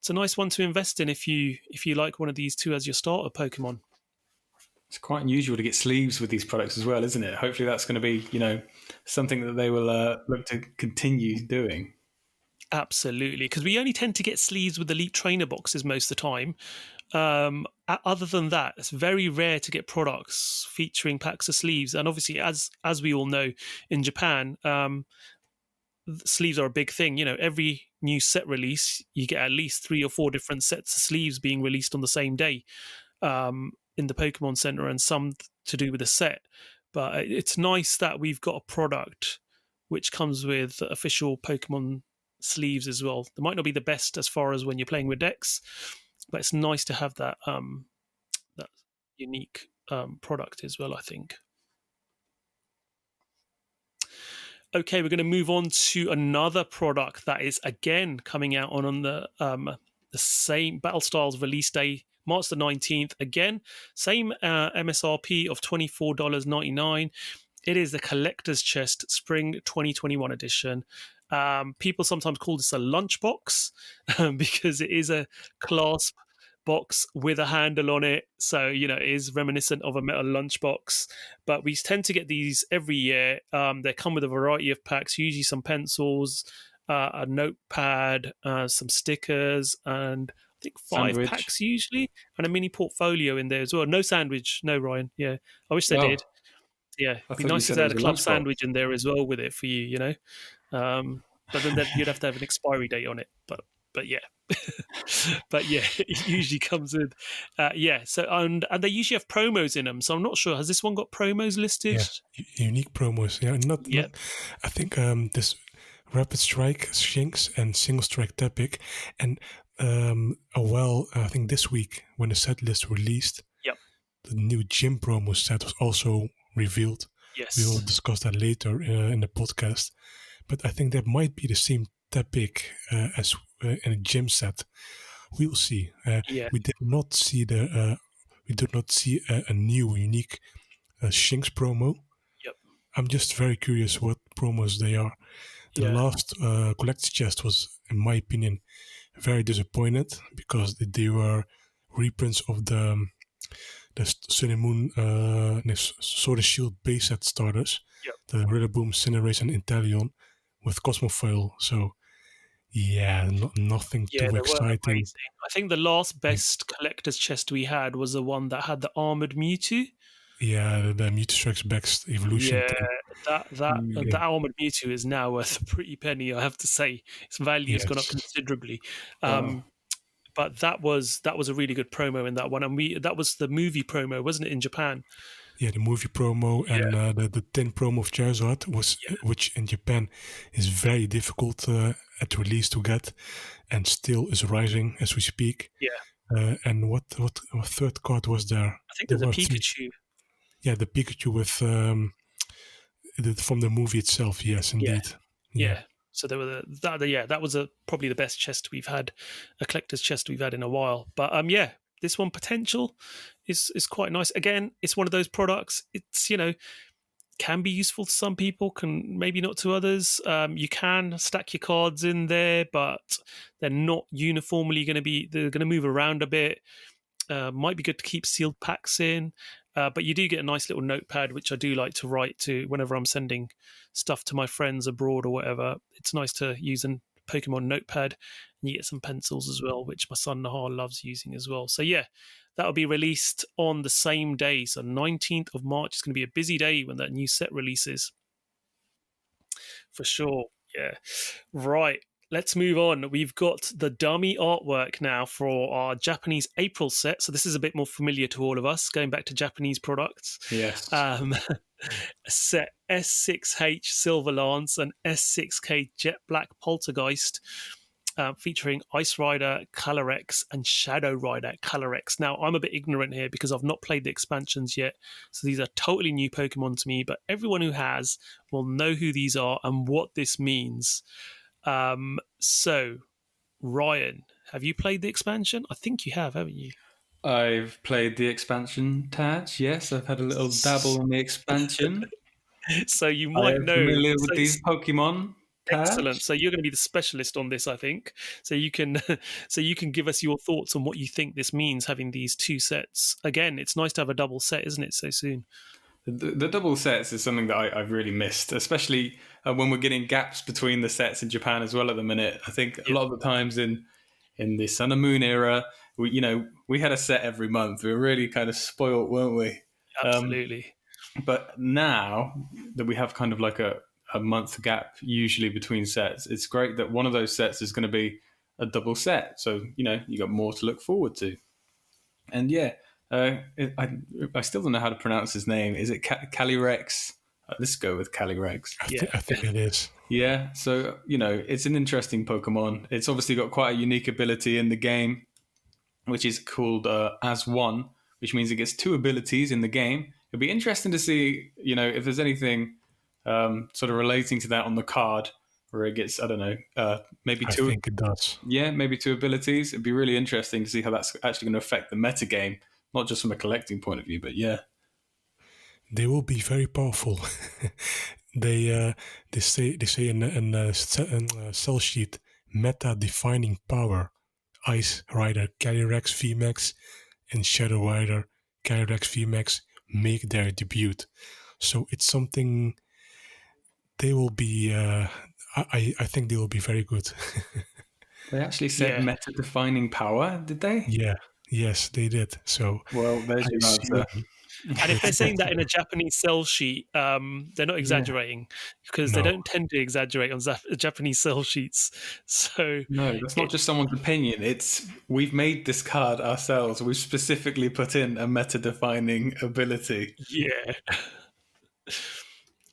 nice one to invest in if you like one of these 2 as your starter Pokemon. It's quite unusual to get sleeves with these products as well, isn't it? Hopefully that's going to be, something that they will look to continue doing. Absolutely, because we only tend to get sleeves with Elite Trainer boxes most of the time. Other than that, it's very rare to get products featuring packs of sleeves. And obviously, as we all know, in Japan, sleeves are a big thing. Every new set release, you get at least 3 or 4 different sets of sleeves being released on the same day. In the Pokemon Center, and some to do with the set. But it's nice that we've got a product which comes with official Pokemon sleeves as well. They might not be the best as far as when you're playing with decks, but it's nice to have that that unique product as well, I think. Okay, we're going to move on to another product that is again coming out on the same Battle Styles release day, March the 19th. Again, same MSRP of $24.99. It is the Collector's Chest Spring 2021 edition. People sometimes call this a lunchbox because it is a clasp box with a handle on it. So, it is reminiscent of a metal lunchbox. But we tend to get these every year. They come with a variety of packs, usually some pencils, a notepad, some stickers, and I think 5 sandwich. Packs usually, and a mini portfolio in there as well. No sandwich, no, Ryan. Yeah, I wish they did. Yeah, it'd be nice if they had a club sandwich in there as well with it for you, But then you'd have to have an expiry date on it. But yeah. But yeah, it usually comes with So and they usually have promos in them. So I'm not sure. Has this one got promos listed? Yeah, unique promos. Yeah, not. I think this Rapid Strike Shinx and Single Strike Tepig, and I think this week when the set list released, the new gym promo set was also revealed. Yes, we will discuss that later in the podcast. But I think that might be the same Tepig as in a gym set. We will see. We did not see a new unique Shinx promo. Yep. I'm just very curious what promos they are. The last collector's chest was, in my opinion, very disappointed because they were reprints of the Sun and Moon Sword and Shield base set starters. Yep. The Rillaboom, Cinderace, and Inteleon with Cosmofoil. So, nothing too exciting. I think the last best collector's chest we had was the one that had the armored Mewtwo. Yeah, the Mewtwo Strikes Back evolution thing. That armored Mewtwo is now worth a pretty penny, I have to say. Its value has gone up considerably. But that was a really good promo in that one, and that was the movie promo, wasn't it, in Japan? Yeah, the movie promo and the tin promo of Charizard which in Japan is very difficult at release to get, and still is rising as we speak. Yeah. And what third card was there? I think there's a Pikachu. Yeah, the Pikachu with from the movie itself. Yes, indeed. Yeah. So there were that was probably the best chest we've had, a collector's chest we've had in a while. But this one potential is quite nice. Again, it's one of those products. It's can be useful to some people, can maybe not to others. You can stack your cards in there, but they're not uniformly going to be. They're going to move around a bit. Might be good to keep sealed packs in. But you do get a nice little notepad, which I do like to write to whenever I'm sending stuff to my friends abroad or whatever. It's nice to use a Pokemon notepad, and you get some pencils as well, which my son Nahar loves using as well. So that'll be released on the same day. So 19th of March is going to be a busy day when that new set releases. For sure. Yeah. Right. Let's move on. We've got the dummy artwork now for our Japanese April set. So this is a bit more familiar to all of us, going back to Japanese products. Yes. Set S6H Silver Lance and S6K Jet Black Poltergeist, featuring Ice Rider, Calyrex, and Shadow Rider, Calyrex. Now, I'm a bit ignorant here because I've not played the expansions yet, so these are totally new Pokemon to me, but everyone who has will know who these are and what this means. So, Ryan, have you played the expansion? I think you have, haven't you? I've played the expansion, Taj. Yes, I've had a little dabble in the expansion. So you might know. Familiar with these Pokemon. Taj? Excellent. So you're going to be the specialist on this, I think. So you can give us your thoughts on what you think this means, having these two sets. Again, it's nice to have a double set, isn't it, so soon? The double sets is something that I've really missed, especially when we're getting gaps between the sets in Japan as well at the minute. I think a lot of the times in the Sun and Moon era, we had a set every month. We were really kind of spoiled, weren't we? Absolutely. But now that we have kind of like a month gap usually between sets, it's great that one of those sets is going to be a double set. So, you got more to look forward to. And I still don't know how to pronounce his name. Is it Calyrex? Let's go with Calyrex. I think it is. Yeah, so, it's an interesting Pokemon. It's obviously got quite a unique ability in the game, which is called As One, which means it gets two abilities in the game. It'll be interesting to see, if there's anything sort of relating to that on the card, where it gets, I don't know, maybe two. I think it does. Yeah, maybe two abilities. It'd be really interesting to see how that's actually going to affect the metagame, not just from a collecting point of view, but yeah. They will be very powerful. They say in a cell sheet, meta-defining power. Ice Rider, Calyrex VMAX, and Shadow Rider, Calyrex VMAX make their debut. So it's something they will be. I think they will be very good. They actually said meta-defining power, did they? Yeah. Yes, they did. So well, there's your answer. And if they're saying that in a Japanese sell sheet, they're not exaggerating, because they No. don't tend to exaggerate on Japanese sell sheets. So No, that's not just someone's opinion. We've made this card ourselves. We've specifically put in a meta-defining ability. yeah.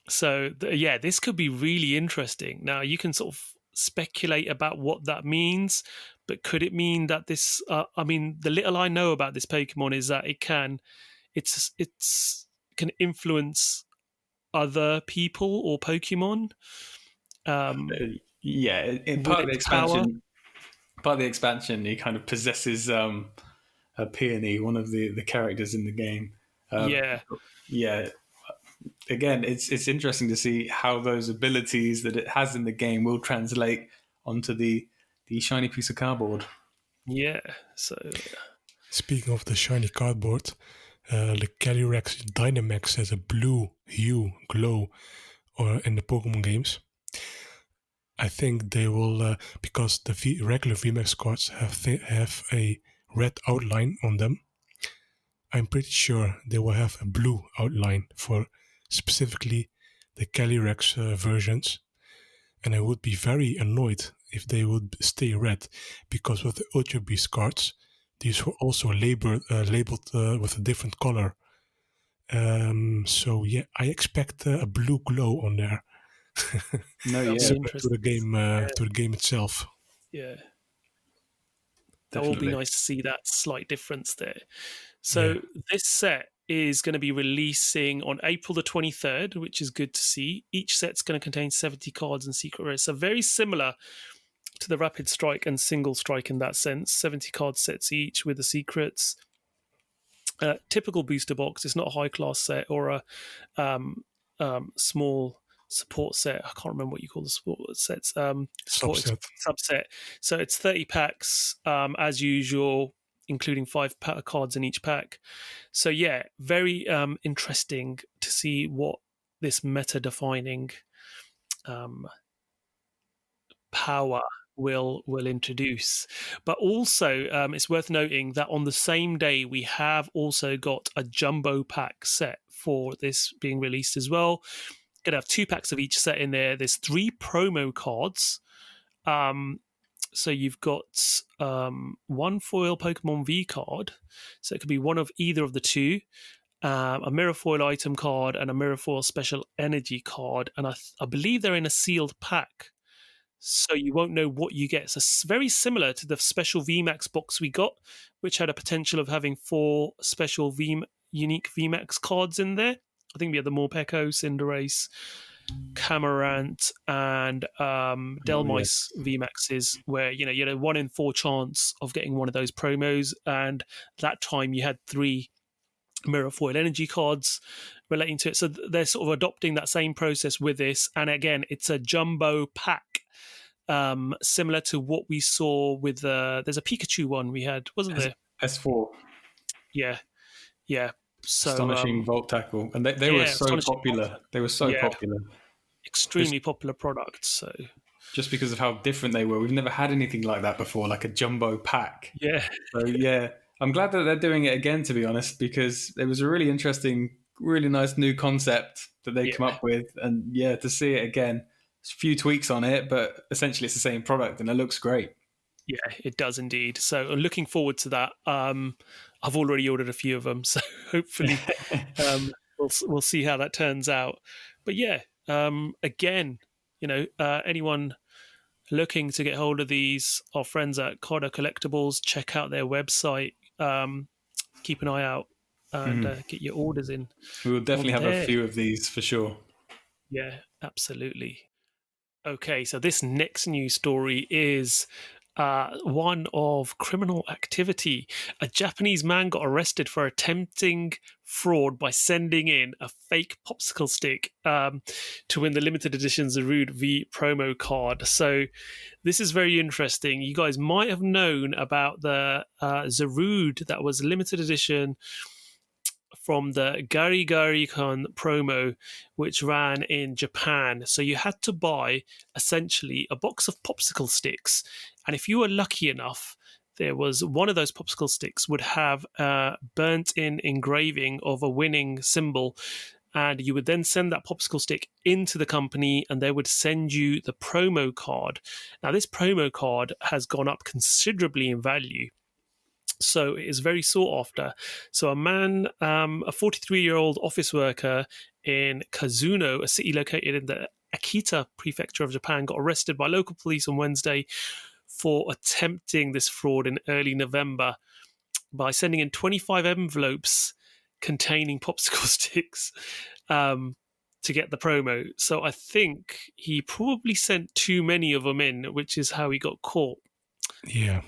So yeah, this could be really interesting. Now you can sort of speculate about what that means, but could it mean that this? I mean, the little I know about this Pokemon is that it's can influence other people or Pokemon. Yeah, part of the expansion. Part of the expansion, he kind of possesses a peony, one of the characters in the game. Yeah. Again, it's interesting to see how those abilities that it has in the game will translate onto the shiny piece of cardboard. Yeah. So, speaking of the shiny cardboard, the Calyrex Dynamax has a blue hue glow, or in the Pokemon games. I think they will, because the regular VMAX cards have a red outline on them. I'm pretty sure they will have a blue outline for specifically the Calyrex versions. And I would be very annoyed if they would stay red, because with the Ultra Beast cards, these were also labeled with a different color. So yeah, I expect a blue glow on there. No, yeah, to the game itself. Yeah, that definitely. will be nice to see that slight difference there. So this set is going to be releasing on April the 23rd, which is good to see. Each set's going to contain 70 cards and secret rares. So very similar to the Rapid Strike and Single Strike in that sense. 70 card sets each with the secrets. Typical booster box. It's not a high class set or a small support set. I can't remember what you call the support sets. Subset. So it's 30 packs as usual, including 5 cards in each pack. So yeah, very interesting to see what this meta-defining power will introduce. But also, it's worth noting that on the same day, we have also got a jumbo pack set for this being released as well. Going to have 2 packs of each set in there. There's 3 promo cards. So you've got 1 foil Pokemon V card. So it could be one of either of the 2. A Mirror Foil item card and a Mirror Foil Special Energy card. And I believe they're in a sealed pack. So you won't know what you get. So it's very similar to the special VMAX box we got, which had a potential of having 4 special unique VMAX cards in there. I think we had the Morpeko, Cinderace, Camarant, and Delmice VMAXs, where you had a 1 in 4 chance of getting one of those promos, and that time you had 3 Mirror Foil Energy cards relating to it. So they're sort of adopting that same process with this, and again, it's a jumbo pack. Similar to what we saw with there's a Pikachu one we had, wasn't there? S4. Yeah. So, astonishing Volt Tackle, and they were so popular. They were so popular, extremely popular products. So just because of how different they were, we've never had anything like that before, like a jumbo pack. Yeah. So yeah, I'm glad that they're doing it again, to be honest, because it was a really interesting, really nice new concept that they come up with, and to see it again. A few tweaks on it, but essentially it's the same product and it looks great. Yeah, it does indeed. So I'm looking forward to that. I've already ordered a few of them, so hopefully we'll see how that turns out. But yeah, again, anyone looking to get hold of these, our friends at Kādo Collectables, check out their website. Keep an eye out and get your orders in. We will definitely have a few of these for sure. Yeah, absolutely. Okay, so this next news story is one of criminal activity. A Japanese man got arrested for attempting fraud by sending in a fake popsicle stick to win the limited edition Zarude V promo card. So this is very interesting. You guys might have known about the Zarude that was limited edition from the Gari-Gari-Con promo, which ran in Japan. So you had to buy essentially a box of popsicle sticks, and if you were lucky enough, there was one of those popsicle sticks would have a burnt-in engraving of a winning symbol, and you would then send that popsicle stick into the company and they would send you the promo card. Now, this promo card has gone up considerably in value, so it is very sought after. So a man, a 43-year-old office worker in Kazuno, a city located in the Akita prefecture of Japan, got arrested by local police on Wednesday for attempting this fraud in early November by sending in 25 envelopes containing popsicle sticks to get the promo. So I think he probably sent too many of them in, which is how he got caught. Yeah,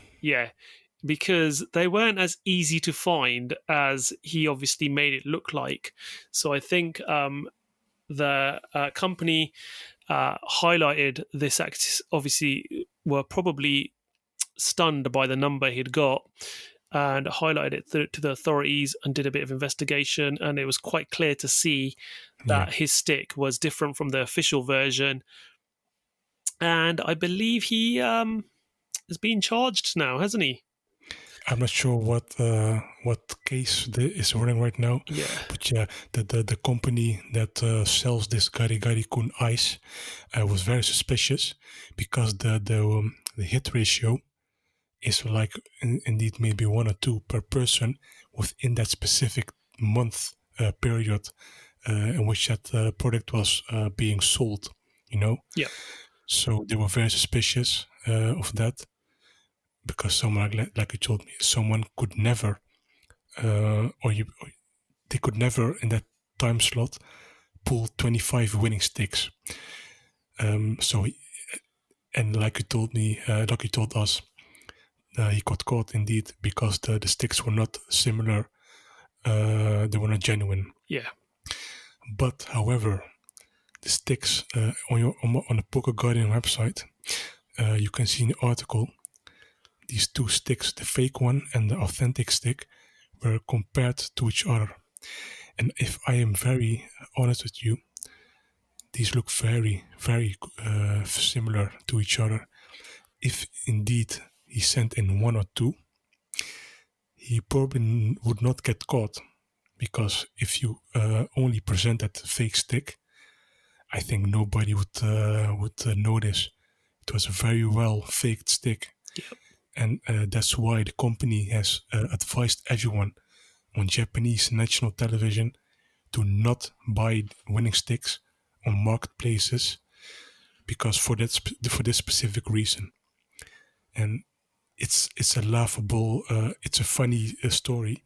because they weren't as easy to find as he obviously made it look like. So I think the company highlighted this act, obviously were probably stunned by the number he'd got, and highlighted it to the authorities and did a bit of investigation, and it was quite clear to see that his stick was different from the official version. And I believe he has been charged now, hasn't he? I'm not sure what case is running right now. Yeah. But yeah, the company that sells this Gari Gari Kun ice was very suspicious, because the hit ratio is like indeed maybe 1 or 2 per person within that specific month period in which that product was being sold. Yeah. So they were very suspicious of that. Because someone, like you told me, someone could never, they could never in that time slot pull 25 winning sticks. And like you told me, like you told us, he got caught indeed, because the sticks were not similar, they were not genuine. Yeah. But however, the sticks on the PokeGuardian website, you can see in the article, these 2 sticks, the fake one and the authentic stick, were compared to each other. And if I am very honest with you, these look very, very similar to each other. If indeed he sent in 1 or 2, he probably would not get caught. Because if you only present that fake stick, I think nobody would notice. It was a very well faked stick. Yep. And that's why the company has advised everyone on Japanese national television to not buy winning sticks on marketplaces, because for this specific reason. And it's a laughable, it's a funny story,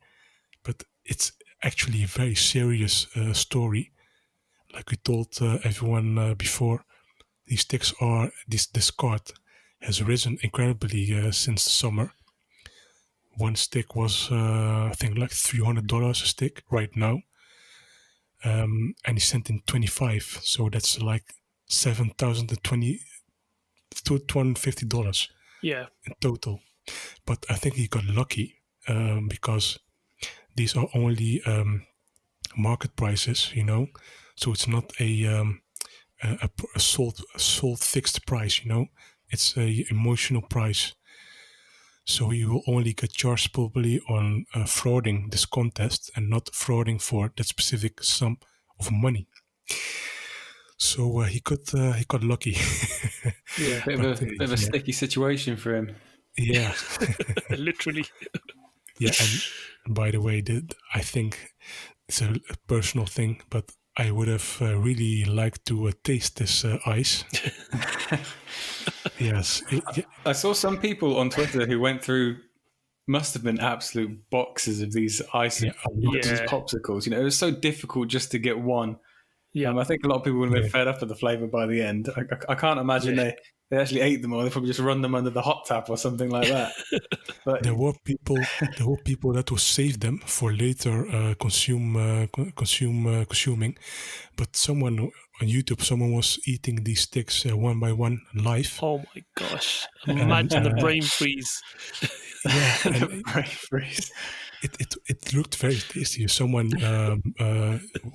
but it's actually a very serious story. Like we told everyone before, these sticks this card has risen incredibly since the summer. One stick was, I think, like $300 a stick right now. And he sent in 25. So that's like $7,250 Yeah. in total. But I think he got lucky because these are only market prices, So it's not a sold fixed price, It's a emotional price. So you will only get charged probably on frauding this contest and not frauding for that specific sum of money. So he got lucky. Yeah, bit of a sticky situation for him. Yeah, Literally. yeah. And by the way, I think it's a personal thing, but I would have really liked to taste this ice. Yes. I saw some people on Twitter who went through, must have been absolute boxes of these ice, these popsicles. It was so difficult just to get one. Yeah. I think a lot of people would have been fed up with the flavour by the end. I can't imagine they actually ate them, or they probably just run them under the hot tap or something like that. But there were people that would save them for later consuming. But someone on YouTube, someone was eating these sticks one by one live. Oh my gosh! Imagine the brain freeze. Yeah, the brain freeze. It looked very tasty. Someone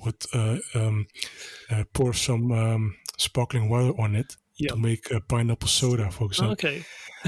would pour some sparkling water on it. Yep. to make a pineapple soda, for example. Okay.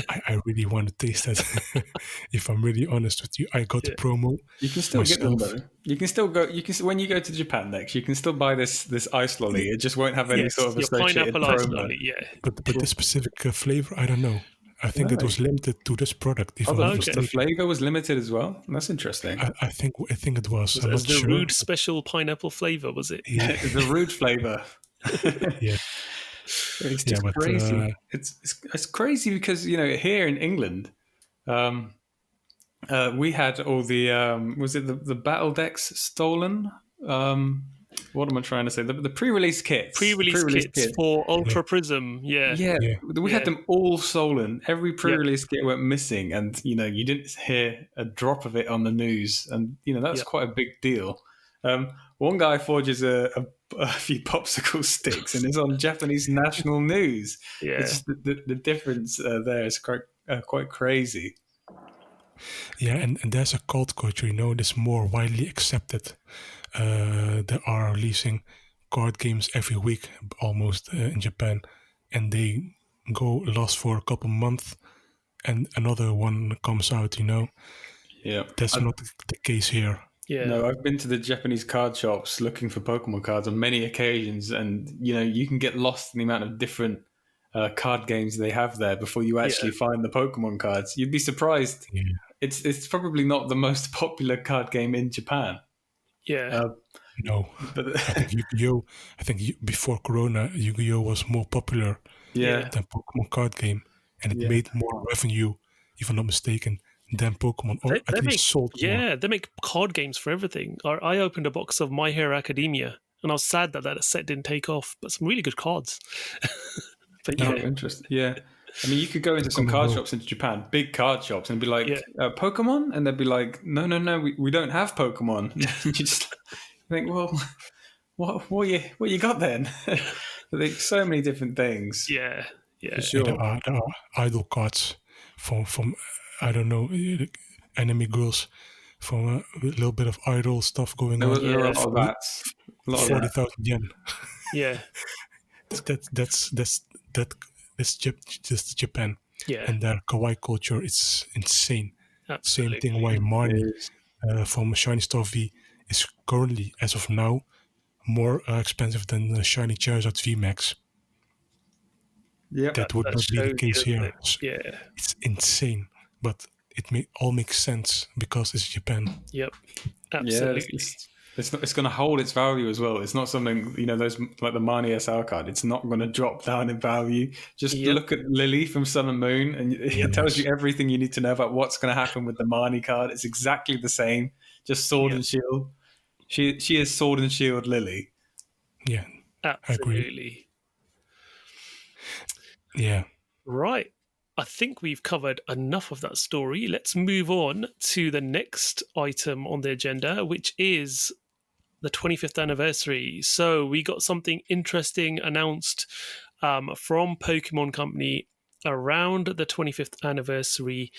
I really want to taste that. If I'm really honest with you, I got the promo. You can still get them myself. though. You can still go. You can when you go to Japan next. You can still buy this ice lolly. It just won't have any Yes, sort of your associated pineapple ice promo. lolly, yeah. But this specific flavor, I don't know. I think it was limited to this product. If I'm not The mistaken. flavor was limited as well. That's interesting. I think it was. Was I'm it not the sure. rude special pineapple flavor, was it? Yeah, The rude flavor. yeah. It's just but, crazy. It's crazy because here in England, we had all the was it the battle decks stolen? What am I trying to say? The pre-release kits. Pre-release kits for Ultra Prism, yeah. We had them all stolen. Every pre-release kit went missing, and you didn't hear a drop of it on the news, and that's quite a big deal. One guy forges a few popsicle sticks, and it's on Japanese national news. Yeah, it's just the difference there is quite crazy. Yeah, and there's a cult culture, that's more widely accepted. They are releasing card games every week, almost in Japan, and they last for a couple months, and another one comes out. Yeah, that's not the case here. Yeah. No, I've been to the Japanese card shops looking for Pokemon cards on many occasions, and you can get lost in the amount of different card games they have there before you actually find the Pokemon cards. You'd be surprised. Yeah. It's probably not the most popular card game in Japan. Yeah. No, but I think Yu-Gi-Oh! Before Corona, Yu-Gi-Oh! Was more popular than Pokemon card game, and it made more revenue, if I'm not mistaken, than Pokemon, or at least sold more. Yeah, they make card games for everything. I opened a box of My Hero Academia, and I was sad that set didn't take off, but some really good cards. But interesting. Yeah. I mean, you could go into some card shops in Japan, big card shops, and be like, Pokemon? And they'd be like, no, we don't have Pokemon. You just think, well, what you got then? There's so many different things. Yeah. For sure. There are idol cards from I don't know, anime girls, from a little bit of idol stuff going on. There are a lot of that. 40,000 yen. Yeah. That's just Japan. Yeah. And their kawaii culture is insane. Absolutely. Same thing why Marnie from Shiny Star V is currently, as of now, more expensive than the Shiny Charizard VMAX. Yeah, that would not be the case here. Yeah. It's insane, but it all makes sense because it's Japan. Yep, absolutely. Yeah, it's going to hold its value as well. It's not something, those like the Marnie SR card. It's not going to drop down in value. Just look at Lily from Sun and Moon, and it tells you everything you need to know about what's going to happen with the Marnie card. It's exactly the same, just Sword and Shield. She is Sword and Shield Lily. Yeah, absolutely. I agree. Yeah. Right. I think we've covered enough of that story. Let's move on to the next item on the agenda, which is the 25th anniversary. So we got something interesting announced from Pokemon Company around the 25th anniversary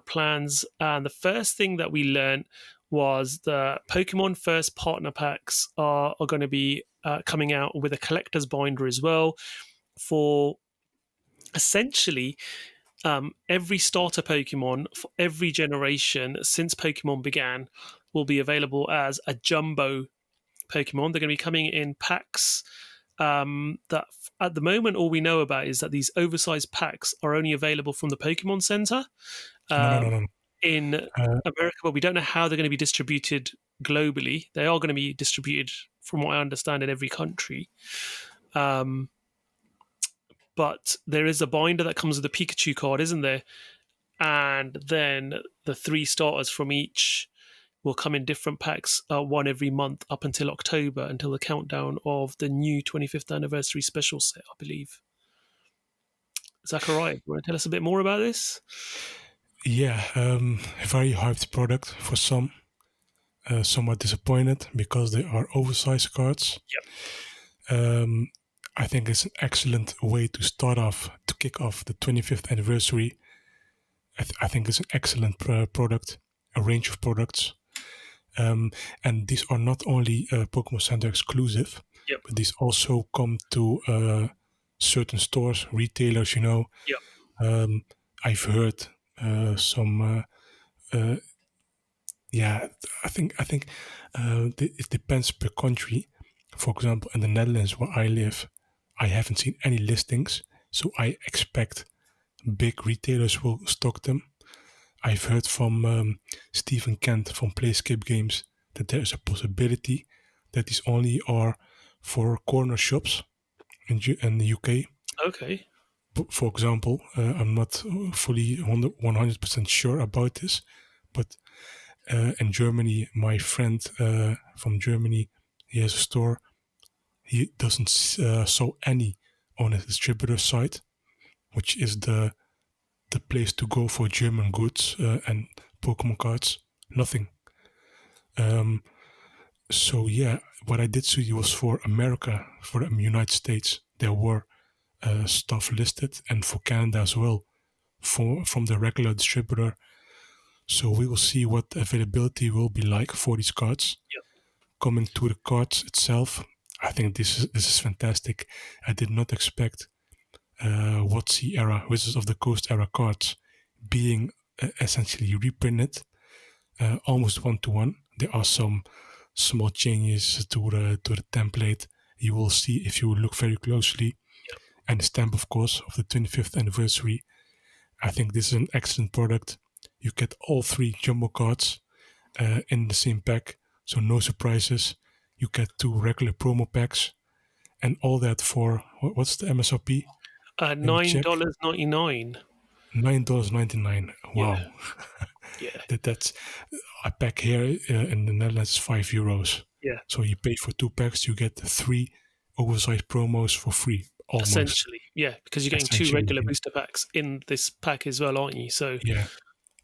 plans. And the first thing that we learned was the Pokemon First Partner Packs are going to be coming out with a collector's binder as well for essentially every starter Pokemon for every generation since Pokemon began will be available as a jumbo Pokemon. They're going to be coming in packs that at the moment all we know about is that these oversized packs are only available from the Pokemon Center in America, but we don't know how they're going to be distributed globally. They are going to be distributed, from what I understand, in every country. But there is a binder that comes with a Pikachu card, isn't there? And then the 3 starters from each will come in different packs, one every month up until October, until the countdown of the new 25th anniversary special set, I believe. Zakariya, you want to tell us a bit more about this? Yeah, a very hyped product for some. Somewhat disappointed because they are oversized cards. Yep. I think it's an excellent way to kick off the 25th anniversary. I think it's an excellent product, a range of products. And these are not only Pokemon Center exclusive, but these also come to certain stores, retailers. Yep. I've heard some. Yeah, I think it depends per country. For example, in the Netherlands where I live, I haven't seen any listings, so I expect big retailers will stock them. I've heard from Stephen Kent from Playscape Games that there is a possibility that these only are for corner shops in the UK. Okay. For example, I'm not fully 100% sure about this, but in Germany, my friend from Germany, he has a store. He doesn't sell any on his distributor site, which is the place to go for German goods and Pokemon cards. Nothing. So yeah, what I did see was for America, for the United States, there were stuff listed, and for Canada as well, from the regular distributor. So we will see what the availability will be like for these cards. Yep. Coming to the cards itself, I think this is fantastic. I did not expect WotC era, Wizards of the Coast era cards being essentially reprinted almost one-to-one. There are some small changes to the template. You will see if you look very closely. Yep. And the stamp, of course, of the 25th anniversary. I think this is an excellent product. You get all 3 jumbo cards in the same pack, so no surprises. You get 2 regular promo packs, and all that for what's the MSRP? $9.99. $9.99. Wow. Yeah. That's a pack here in the Netherlands is €5. Yeah. So you pay for 2 packs, you get 3 oversized promos for free. Almost. Essentially, yeah, because you're getting 2 regular booster packs in this pack as well, aren't you? So yeah,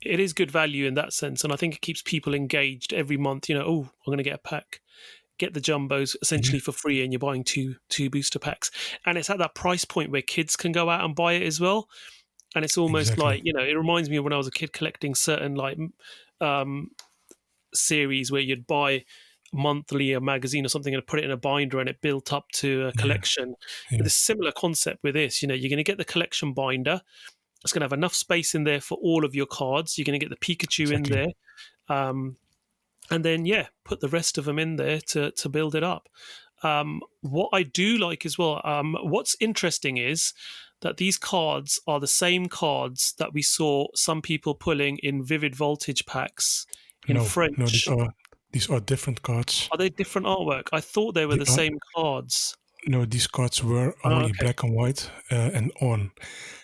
it is good value in that sense, and I think it keeps people engaged every month. Oh, I'm going to get a pack, get the jumbos essentially for free, and you're buying two booster packs, and it's at that price point where kids can go out and buy it as well. And it's almost like, it reminds me of when I was a kid collecting certain like series where you'd buy monthly a magazine or something and put it in a binder and it built up to a collection. Yeah. But a similar concept with this, you're going to get the collection binder. It's going to have enough space in there for all of your cards. You're going to get the Pikachu in there. And then, put the rest of them in there to build it up. What I do like as well, what's interesting is that these cards are the same cards that we saw some people pulling in Vivid Voltage packs in French. No, these are different cards. Are they different artwork? I thought they were the same cards. No, these cards were only black and white and on.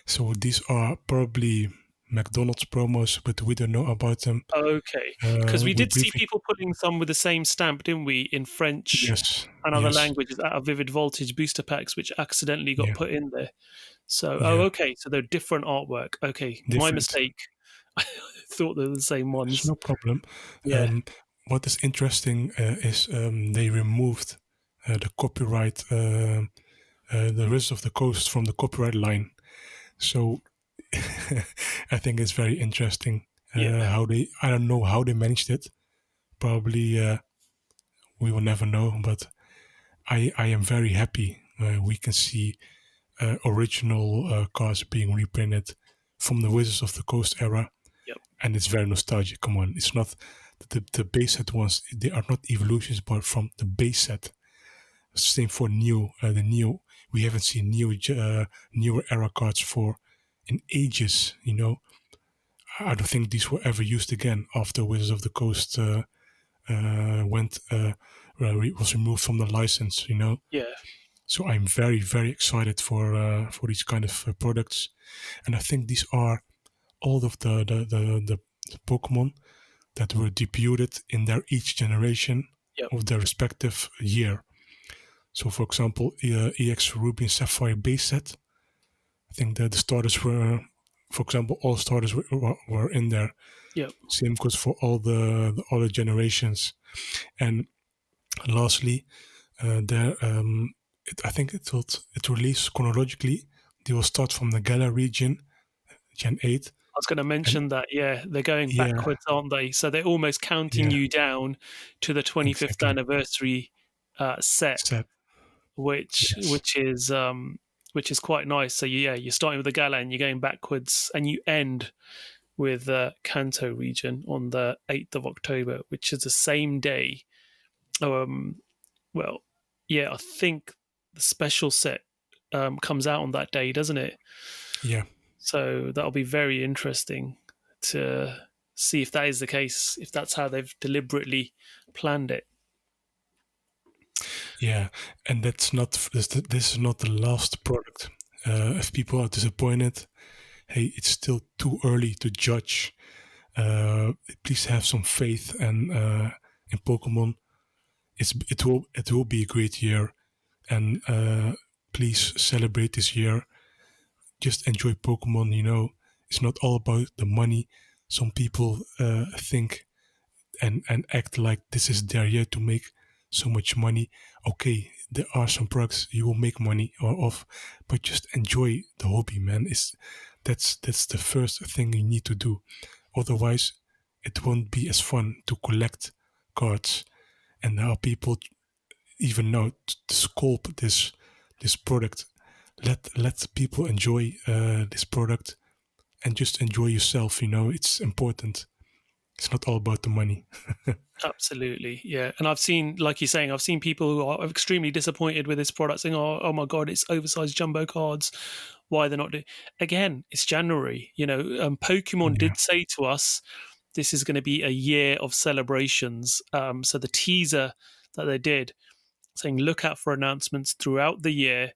So these are probably McDonald's promos, but we don't know about them. Okay, because we did see people putting some with the same stamp, didn't we, in French and other languages out of Vivid Voltage booster packs, which accidentally got put in there. So, okay, so they're different artwork. Okay, my mistake. I thought they were the same ones. It's no problem. Yeah. What is interesting is they removed the copyright, the Wizards of the Coast from the copyright line. So I think it's very interesting how I don't know how they managed it. Probably we will never know, but I am very happy we can see original cards being reprinted from the Wizards of the Coast era. Yep. And it's very nostalgic. Come on, it's not the base set ones. They are not evolutions, but from the base set. Same for Neo. The Neo, we haven't seen newer era cards in ages. I don't think these were ever used again after Wizards of the Coast was removed from the license. Yeah. So I'm very, very excited for these kind of products, and I think these are all of the Pokemon that were debuted in their each generation of their respective year. So, for example, EX Ruby and Sapphire base set. I think that the starters were, for example, all starters were in there. Yep. Same goes for all the other generations. And lastly, I think it released chronologically. They will start from the Galar region, Gen 8. I was going to mention that, they're going backwards, aren't they? So they're almost counting you down to the 25th anniversary set. Which is which is quite nice. So you're starting with the Galan, you're going backwards, and you end with Kanto region on the 8th of October, which is the same day. Well, yeah, I think the special set comes out on that day, doesn't it? Yeah. So that'll be very interesting to see if that is the case, if that's how they've deliberately planned it. Yeah, and this is not the last product. If people are disappointed, hey, it's still too early to judge. Please have some faith and in Pokemon. It will be a great year, and please celebrate this year. Just enjoy Pokemon. It's not all about the money. Some people think and act like this is their year to make so much money. Okay, there are some products you will make money off, but just enjoy the hobby, man. That's the first thing you need to do. Otherwise, it won't be as fun to collect cards. And now people even now to sculpt this product. Let people enjoy this product and just enjoy yourself. It's important. It's not all about the money. Absolutely, yeah. And I've seen, like you're saying, I've seen people who are extremely disappointed with this product, saying, "Oh my god, it's oversized jumbo cards. Why they're not doing?" Again, it's January. Pokemon did say to us, this is going to be a year of celebrations. So the teaser that they did, saying, look out for announcements throughout the year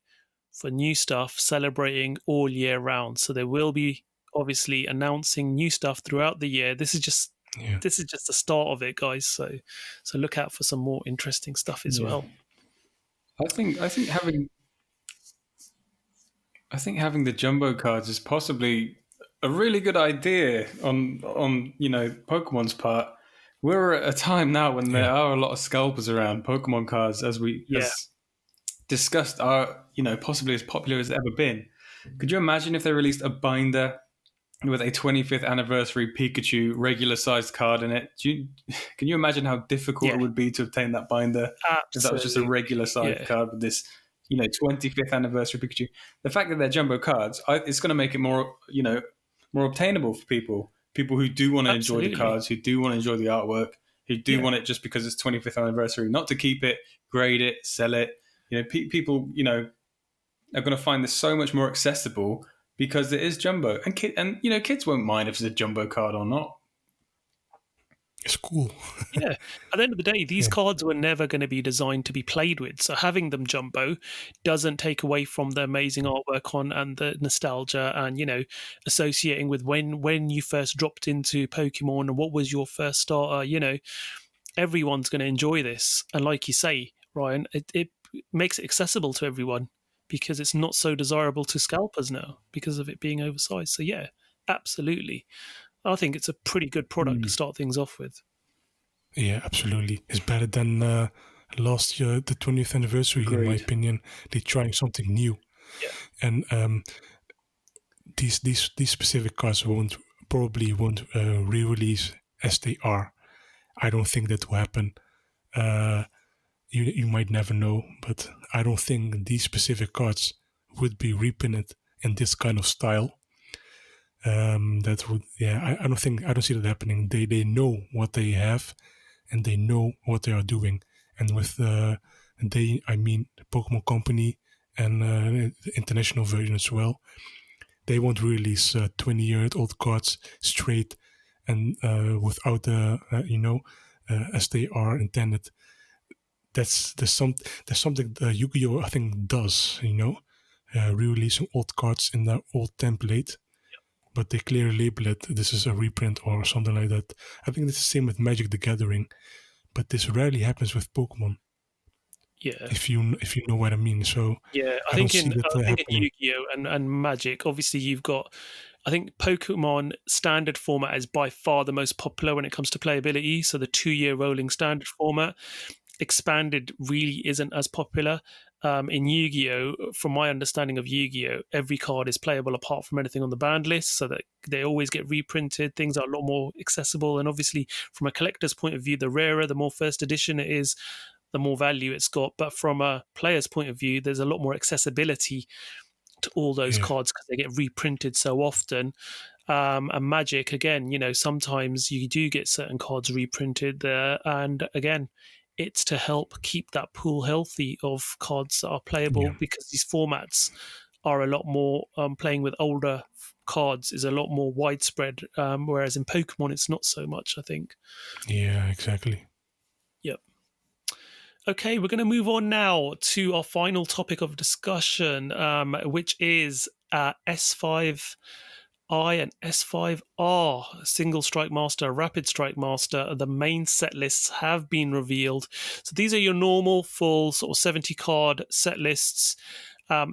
for new stuff, celebrating all year round. So they will be obviously announcing new stuff throughout the year. This is just the start of it, guys. So look out for some more interesting stuff as well. I think having the jumbo cards is possibly a really good idea on Pokemon's part. We're at a time now when there are a lot of scalpers around. Pokemon cards, as discussed, are possibly as popular as ever been. Could you imagine if they released a binder with a 25th anniversary Pikachu regular sized card in it? Can you imagine how difficult it would be to obtain that binder? Absolutely. If that was just a regular sized card with this 25th anniversary Pikachu. The fact that they're jumbo cards, it's going to make it more more obtainable for people who do want to enjoy the cards, who do want to enjoy the artwork, who do want it just because it's 25th anniversary, not to keep it, grade it, sell it. People are going to find this so much more accessible because it is jumbo, and kids won't mind if it's a jumbo card or not. It's cool. Yeah. At the end of the day, these cards were never going to be designed to be played with. So having them jumbo doesn't take away from the amazing artwork on and the nostalgia and, associating with when you first dropped into Pokemon and what was your first starter. Everyone's going to enjoy this. And like you say, Ryan, it makes it accessible to everyone because it's not so desirable to scalpers now because of it being oversized. So yeah, absolutely. I think it's a pretty good product to start things off with. Yeah, absolutely. It's better than last year, the 20th anniversary, in my opinion. They're trying something new. Yeah. And these specific cards probably won't re-release as they are. I don't think that will happen. You might never know, but I don't think these specific cards would be reprinted in this kind of style. That would, I don't see that happening. They know what they have, and they know what they are doing. And with I mean the Pokemon Company and the international version as well. They won't release 20-year-old cards straight and without the as they are intended. There's something Yu-Gi-Oh! I think does, re-releasing old cards in their old template. But they clearly label it, this is a reprint or something like that. I think it's the same with Magic the Gathering, but this rarely happens with Pokemon. Yeah. If you know what I mean. So yeah, I think in Yu-Gi-Oh! and Magic, obviously you've got, I think Pokemon standard format is by far the most popular when it comes to playability. So the 2-year rolling standard format. Expanded really isn't as popular. In Yu-Gi-Oh!, from my understanding of Yu-Gi-Oh!, every card is playable apart from anything on the banned list, so that they always get reprinted. Things are a lot more accessible, and obviously from a collector's point of view, the rarer, the more first edition it is, the more value it's got. But from a player's point of view, there's a lot more accessibility to all those Yeah. cards because they get reprinted so often. And Magic, again, sometimes you do get certain cards reprinted there. And again, it's to help keep that pool healthy of cards that are playable, because these formats are a lot more, playing with older cards is a lot more widespread, whereas in Pokemon it's not so much, I think. Yeah, exactly. Yep. Okay, we're going to move on now to our final topic of discussion, which is S5I and S5R, Single Strike Master, Rapid Strike Master. The main set lists have been revealed. So these are your normal full sort of 70 card set lists.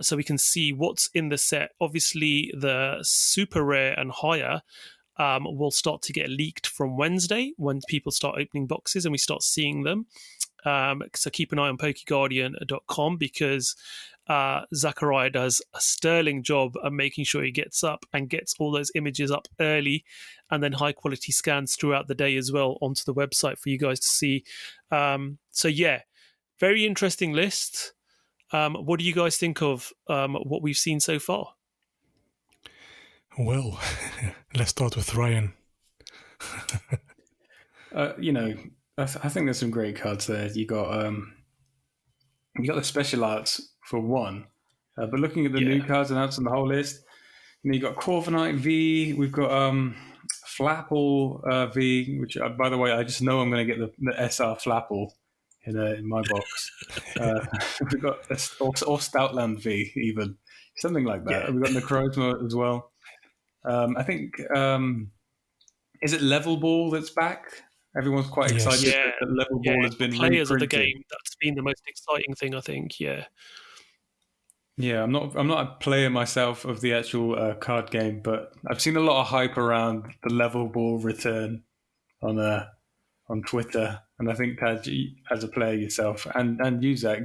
So we can see what's in the set. Obviously, the super rare and higher will start to get leaked from Wednesday when people start opening boxes and we start seeing them. So keep an eye on PokeGuardian.com, because Zakariya does a sterling job at making sure he gets up and gets all those images up early, and then high quality scans throughout the day as well onto the website for you guys to see. So yeah, very interesting list. What do you guys think of what we've seen so far? Well, let's start with Ryan. I think there's some great cards there. You got the special arts for one, but looking at the new cards announced on the whole list, you got Corviknight V. We've got Flapple V, which by the way, I just know I'm going to get the SR Flapple in my box. We've got or Stoutland V, even something like that. We've got Necrozma as well. I think is it Level Ball that's back? Everyone's quite excited that Level Ball has been players reprinted. of the game. That's been the most exciting thing, I think. Yeah, I'm not a player myself of the actual card game, but I've seen a lot of hype around the Level Ball return on Twitter, and I think Taj, as a player yourself, and you, Zach,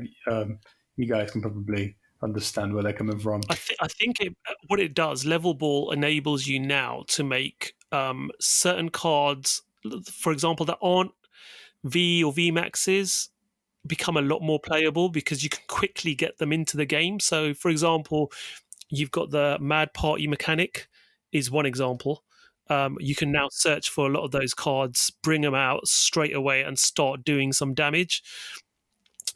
you guys can probably understand where they're coming from. I think what it does, Level Ball enables you now to make certain cards, for example, that aren't V or VMAXs, become a lot more playable because you can quickly get them into the game. So, for example, you've got the Mad Party mechanic is one example. You can now search for a lot of those cards, bring them out straight away and start doing some damage.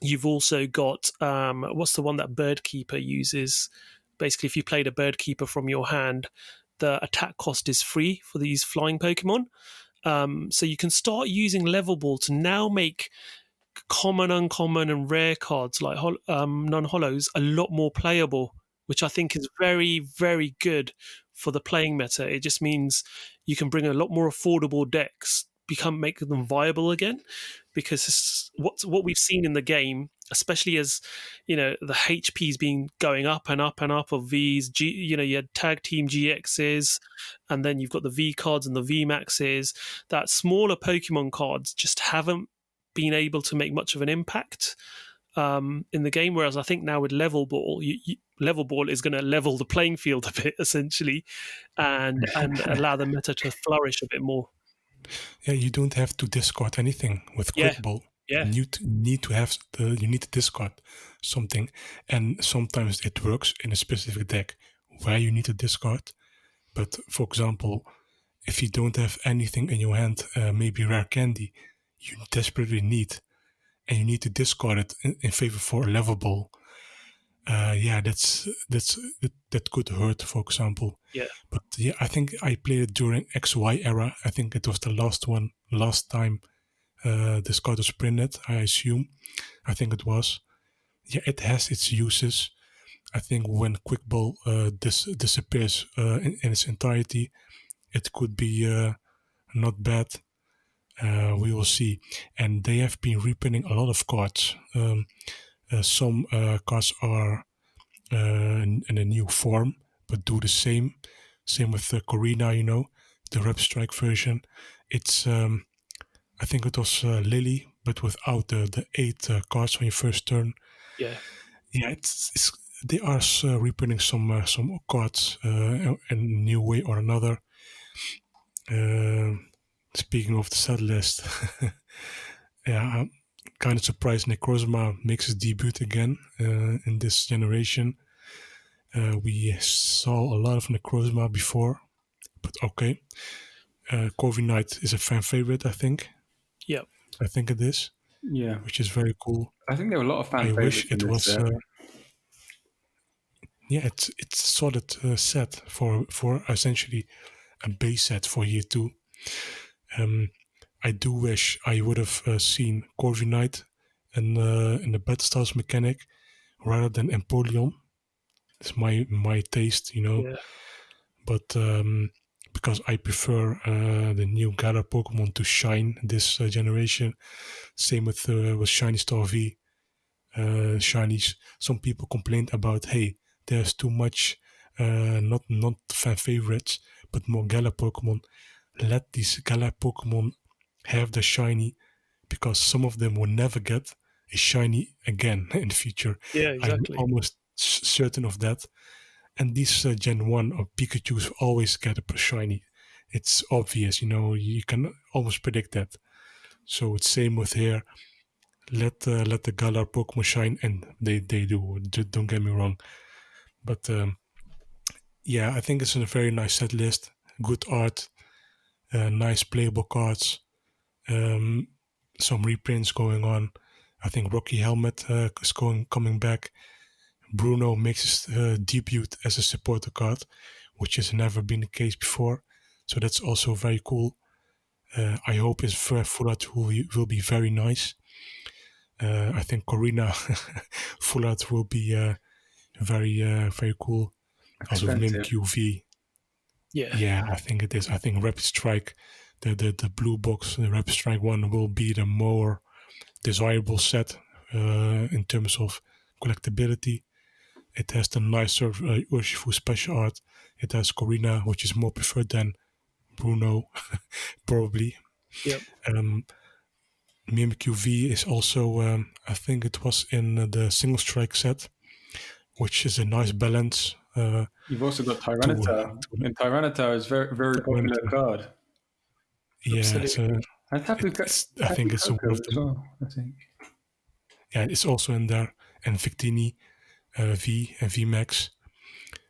You've also got, what's the one that Birdkeeper uses? Basically, if you played a Birdkeeper from your hand, the attack cost is free for these flying Pokemon. So you can start using Level Ball to now make common, uncommon, and rare cards like non-holos a lot more playable, which I think is very, very good for the playing meta. It just means you can bring a lot more affordable decks, make them viable again, because what we've seen in the game, especially as the HP's been going up and up and up of Vs. You had tag team GXs, and then you've got the V cards and the VMAXs. That smaller Pokemon cards just haven't been able to make much of an impact in the game, whereas I think now with Level Ball, Level Ball is going to level the playing field a bit, essentially, and allow the meta to flourish a bit more. Yeah, you don't have to discard anything with Quick Ball. Yeah. You need to discard something, and sometimes it works in a specific deck where you need to discard. But for example, if you don't have anything in your hand, maybe rare candy, you desperately need, and you need to discard it in favor for a Level Ball. That could hurt, for example. Yeah. But yeah, I think I played it during XY era. I think it was the last time this card was printed, I assume. I think it was. Yeah, it has its uses. I think when Quick Ball disappears in its entirety, it could be not bad. We will see. And they have been reprinting a lot of cards. Some cards are in a new form, but do the same. Same with Korrina, the Rep Strike version. It's, I think it was Lily, but without the 8 cards on your first turn. Yeah. Yeah, they are reprinting some cards in a new way or another. Speaking of the set list, I'm kind of surprised Necrozma makes his debut again in this generation. We saw a lot of Necrozma before, but okay. Corviknight is a fan favorite, I think. Yeah. I think it is, Yeah. which is very cool. I think there were a lot of fan I favorites wish in it this was. set. It's a solid set for essentially a base set for year 2. I do wish I would have seen Corviknight in the Battle Styles mechanic rather than Empoleon. It's my taste, Yeah. But because I prefer the new Galar Pokemon to shine this generation. Same with Shiny Star V. Shinies. Some people complained about, hey, there's too much not fan favorites, but more Galar Pokemon. Let these Galar Pokemon have the shiny, because some of them will never get a shiny again in the future. Yeah, I'm exactly. almost certain of that. And these Gen 1 or Pikachus always get a shiny. It's obvious, you can almost predict that. So it's same with here. Let the Galar Pokemon shine, and they do. Don't get me wrong. But I think it's a very nice set list. Good art, nice playable cards, some reprints going on. I think Rocky Helmet is coming back. Bruno makes his debut as a supporter card, which has never been the case before. So that's also very cool. I hope his full art will be very nice. I think Corina full art will be very cool. Also Expensive. MimQ-V. Yeah, I think it is. I think Rapid Strike, the blue box, the Rapid Strike one will be the more desirable set in terms of collectability. It has the nicer Urshifu special art. It has Corina, which is more preferred than Bruno, probably. Yep. MimQ-V is also, I think it was in the single strike set, which is a nice balance. You've also got Tyranitar. And Tyranitar is very, very popular card. Yeah, so And I think it's one of as well, I think. Yeah, it's also in there. And Victini V and VMAX,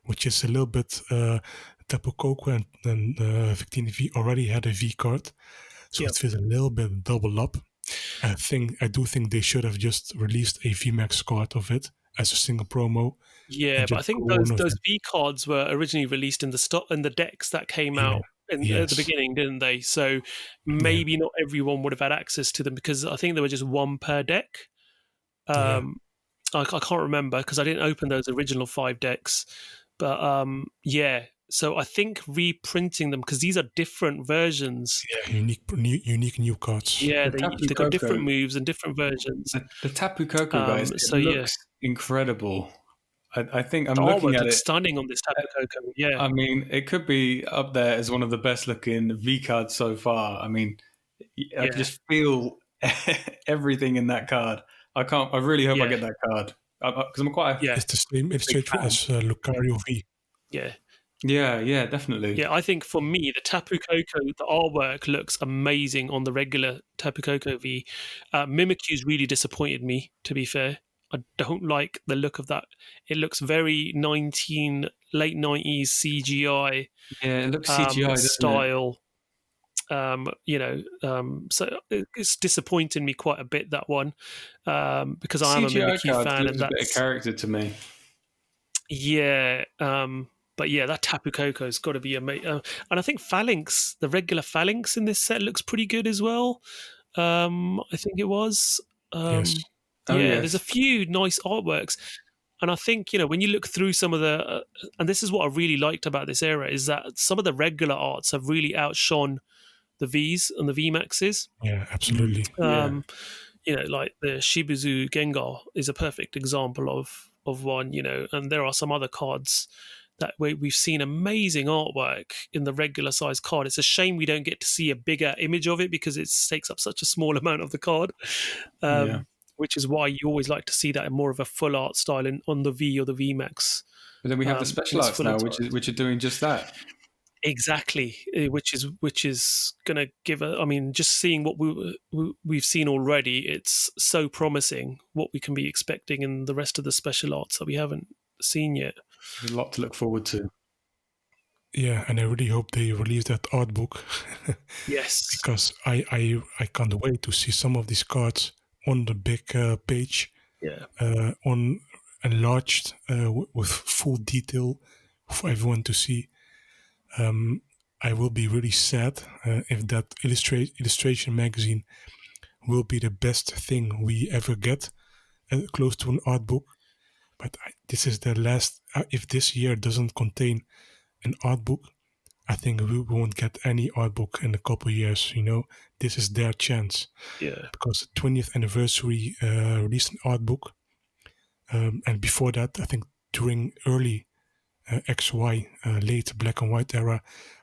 which is a little bit Tapu Koko and Victini V already had a V card. So it feels a little bit double up. I do think they should have just released a VMAX card of it as a single promo. Yeah, but I think those V cards were originally released in the decks that came out at the beginning, didn't they? So maybe not everyone would have had access to them, because I think there were just one per deck. I can't remember because I didn't open those original 5 decks. But so I think reprinting them, because these are different versions. Yeah, unique new cards. Yeah, they got different moves and different versions. The Tapu Koko guys, looks incredible. I think I'm looking at it. Stunning on this Tapu Koko. Yeah, I mean, it could be up there as one of the best looking V cards so far. I mean, I just feel everything in that card. I really hope I get that card, because I'm quite. It's the same illustrator as Lucario V. Yeah, definitely. Yeah, I think for me, the Tapu Koko, the artwork looks amazing on the regular Tapu Koko V. Mimikyu's really disappointed me, to be fair. I don't like the look of that. It looks very late 90s CGI. Yeah, it looks CGI style. So it's disappointing me quite a bit, that one, because I am a Mimikyu fan, and that's a bit of character to me. Yeah, but yeah, that Tapu Koko's got to be amazing. And I think Phalanx, the regular Phalanx in this set, looks pretty good as well. I think it was. Yes. There's a few nice artworks. And I think, when you look through some of the... and this is what I really liked about this era, is that some of the regular arts have really outshone the Vs and the VMAXs. Yeah, absolutely. Like the Shibuzu Gengar is a perfect example of one, and there are some other cards that we've seen amazing artwork in the regular size card. It's a shame we don't get to see a bigger image of it, because it takes up such a small amount of the card. Which is why you always like to see that in more of a full art style on the V or the VMAX. But then we have the special arts now, which are doing just that. Exactly, which is going to give just seeing what we've seen already, it's so promising what we can be expecting in the rest of the special arts that we haven't seen yet. There's a lot to look forward to. Yeah, and I really hope they release that art book Yes. because I can't wait to see some of these cards on the big page, Yeah. on enlarged with full detail for everyone to see. I will be really sad if that illustration magazine will be the best thing we ever get, close to an art book. But this is the last. If this year doesn't contain an art book, I think we won't get any art book in a couple of years. This is their chance. Yeah. Because the 20th anniversary released an art book, and before that, I think during early XY, late black and white era,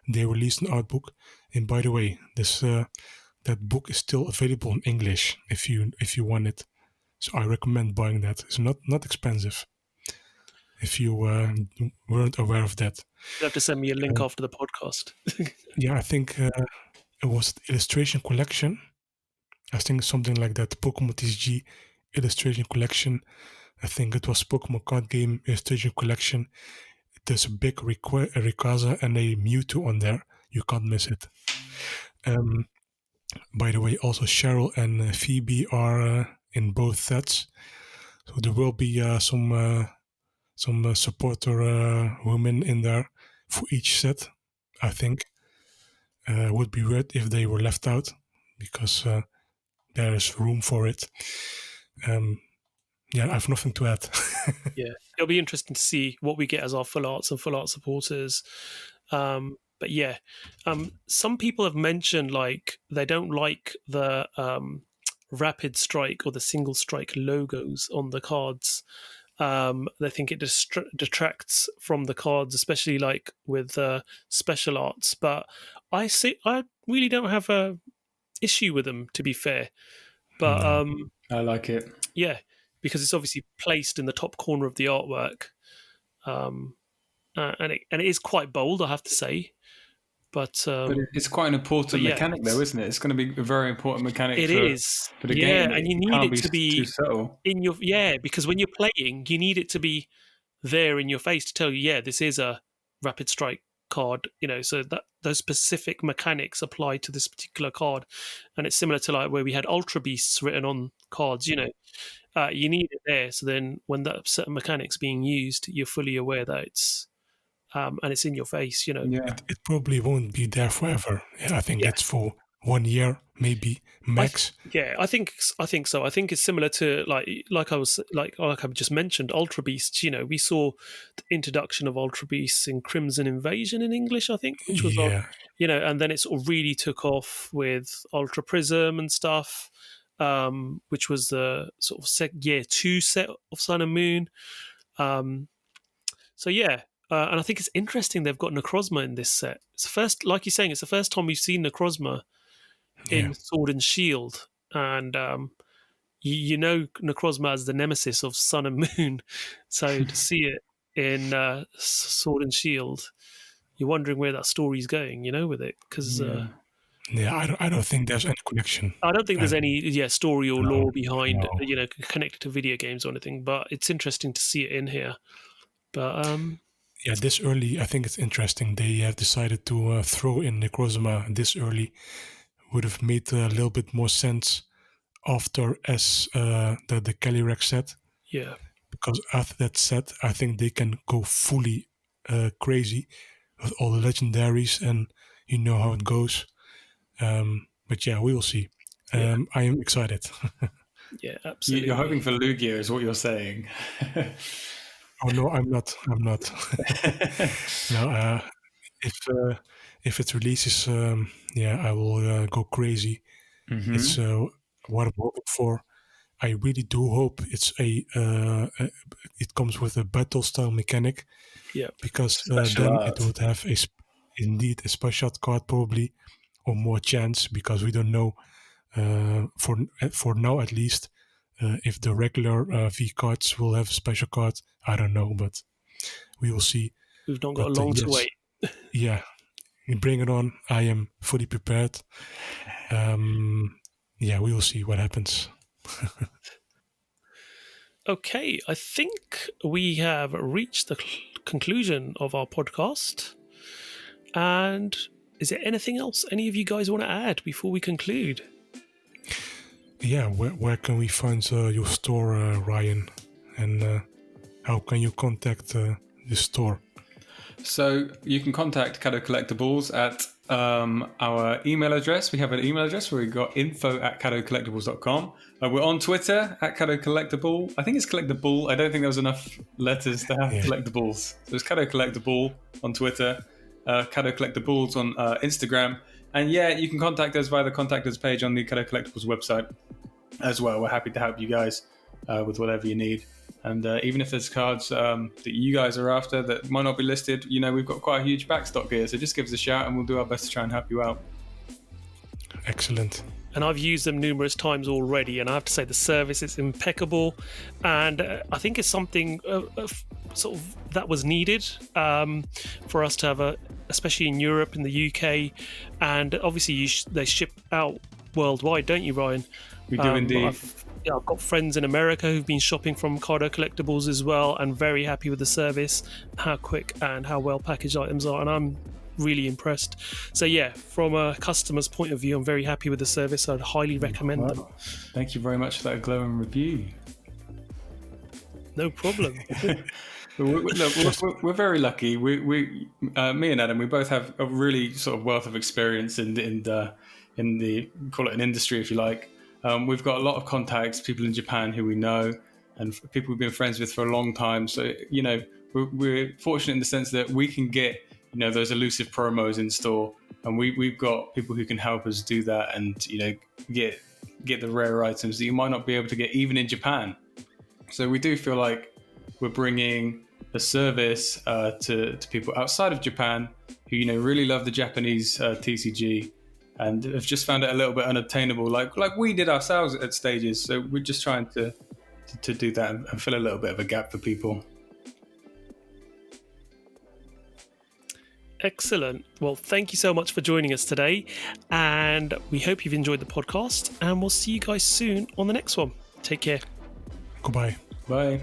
they released an art book. And by the way, this that book is still available in English if you want it. So I recommend buying that. It's not expensive. If you weren't aware of that, You have to send me a link after the podcast. yeah, I think it was the illustration collection. I think something like that. Pokémon TCG illustration collection. I think it was Pokemon card game illustration collection. There's a big Rayquaza and a Mewtwo on there. You can't miss it. By the way, also Cheryl and Phoebe are in both sets. So there will be some supporter women in there for each set. I think would be weird if they were left out because there is room for it. Yeah, I have nothing to add. Yeah, it'll be interesting to see what we get as our full arts and full art supporters. But yeah, some people have mentioned like they don't like the rapid strike or the single strike logos on the cards. They think it detracts from the cards, especially like with special arts. But I really don't have a issue with them, to be fair. But I like it. Yeah, because it's obviously placed in the top corner of the artwork, and it is quite bold, I have to say. But it's quite an important mechanic, though, isn't it? It's going to be a very important mechanic. For the game. And you need it to be too subtle. in your because when you're playing, you need it to be there in your face to tell you, this is a rapid strike card. So that those specific mechanics apply to this particular card, and it's similar to like where we had Ultra Beasts written on cards. You need it there, so then when that certain mechanic's being used, you're fully aware that it's. And it's in your face, Yeah. It probably won't be there forever. Yeah, I think it's for 1 year, maybe max. I think so. I think it's similar to like I just mentioned, Ultra Beasts. We saw the introduction of Ultra Beasts in Crimson Invasion in English, I think, which was and then it sort of really took off with Ultra Prism and stuff, which was the sort of year 2 set of Sun and Moon. So yeah. And I think it's interesting they've got Necrozma in this set. It's the first, like you're saying, it's the first time we've seen Necrozma in Sword and Shield. And Necrozma as the nemesis of Sun and Moon. So to see it in Sword and Shield, you're wondering where that story's going, with it. Because I don't think there's any connection. I don't think there's any story or lore behind, connected to video games or anything. But it's interesting to see it in here. But yeah, this early, I think it's interesting. They have decided to throw in Necrozma this early. Would have made a little bit more sense after the Calyrex set. Yeah. Because after that set, I think they can go fully crazy with all the legendaries, and you know how it goes. But yeah, we will see. I am excited. Yeah, absolutely. You're hoping for Lugia, is what you're saying. Oh no, I'm not. No, if it releases, I will go crazy. Mm-hmm. It's what I'm hoping for. I really do hope it's it comes with a battle style mechanic. Yeah, because then it would have indeed a special card probably, or more chance, because we don't know for now at least. If the regular V cards will have a special card, I don't know, but we will see. We've not got long to wait. Yeah, bring it on. I am fully prepared. We will see what happens. Okay, I think we have reached the conclusion of our podcast. And is there anything else any of you guys want to add before we conclude? Yeah, where can we find your store, Ryan? And how can you contact the store? So you can contact Kādo Collectables at our email address. We have an email address where we've got info@KādoCollectables.com. We're on Twitter at Kādo Collectable. I think it's Collectable. I don't think there was enough letters to have Collectables. So it's Kādo Collectable on Twitter, Kādo Collectables on Instagram. And yeah, you can contact us via the Contact Us page on the Kādo Collectables website as well. We're happy to help you guys with whatever you need. And even if there's cards that you guys are after that might not be listed, we've got quite a huge backstock here. So just give us a shout and we'll do our best to try and help you out. Excellent. And I've used them numerous times already, and I have to say the service is impeccable. And I think it's something sort of that was needed for us to have especially in Europe, in the UK, and obviously they ship out worldwide, don't you, Ryan? We do indeed. I've got friends in America who've been shopping from Kādo Collectables as well, and very happy with the service, how quick and how well packaged items are, and I'm really impressed. So yeah, from a customer's point of view, I'm very happy with the service. I'd highly recommend them. Thank you very much for that glowing review. No problem. We're very lucky. Me and Adam, we both have a really sort of wealth of experience in the call it an industry, if you like. We've got a lot of contacts, people in Japan who we know, and people we've been friends with for a long time. So we're fortunate in the sense that we can get those elusive promos in store, and we've got people who can help us do that, and get the rare items that you might not be able to get even in Japan. So we do feel like we're bringing the service to people outside of Japan who really love the Japanese TCG and have just found it a little bit unattainable, like we did ourselves at stages. So we're just trying to do that and fill a little bit of a gap for people. Excellent. Well, thank you so much for joining us today, and we hope you've enjoyed the podcast, and we'll see you guys soon on the next one. Take care. Goodbye. Bye.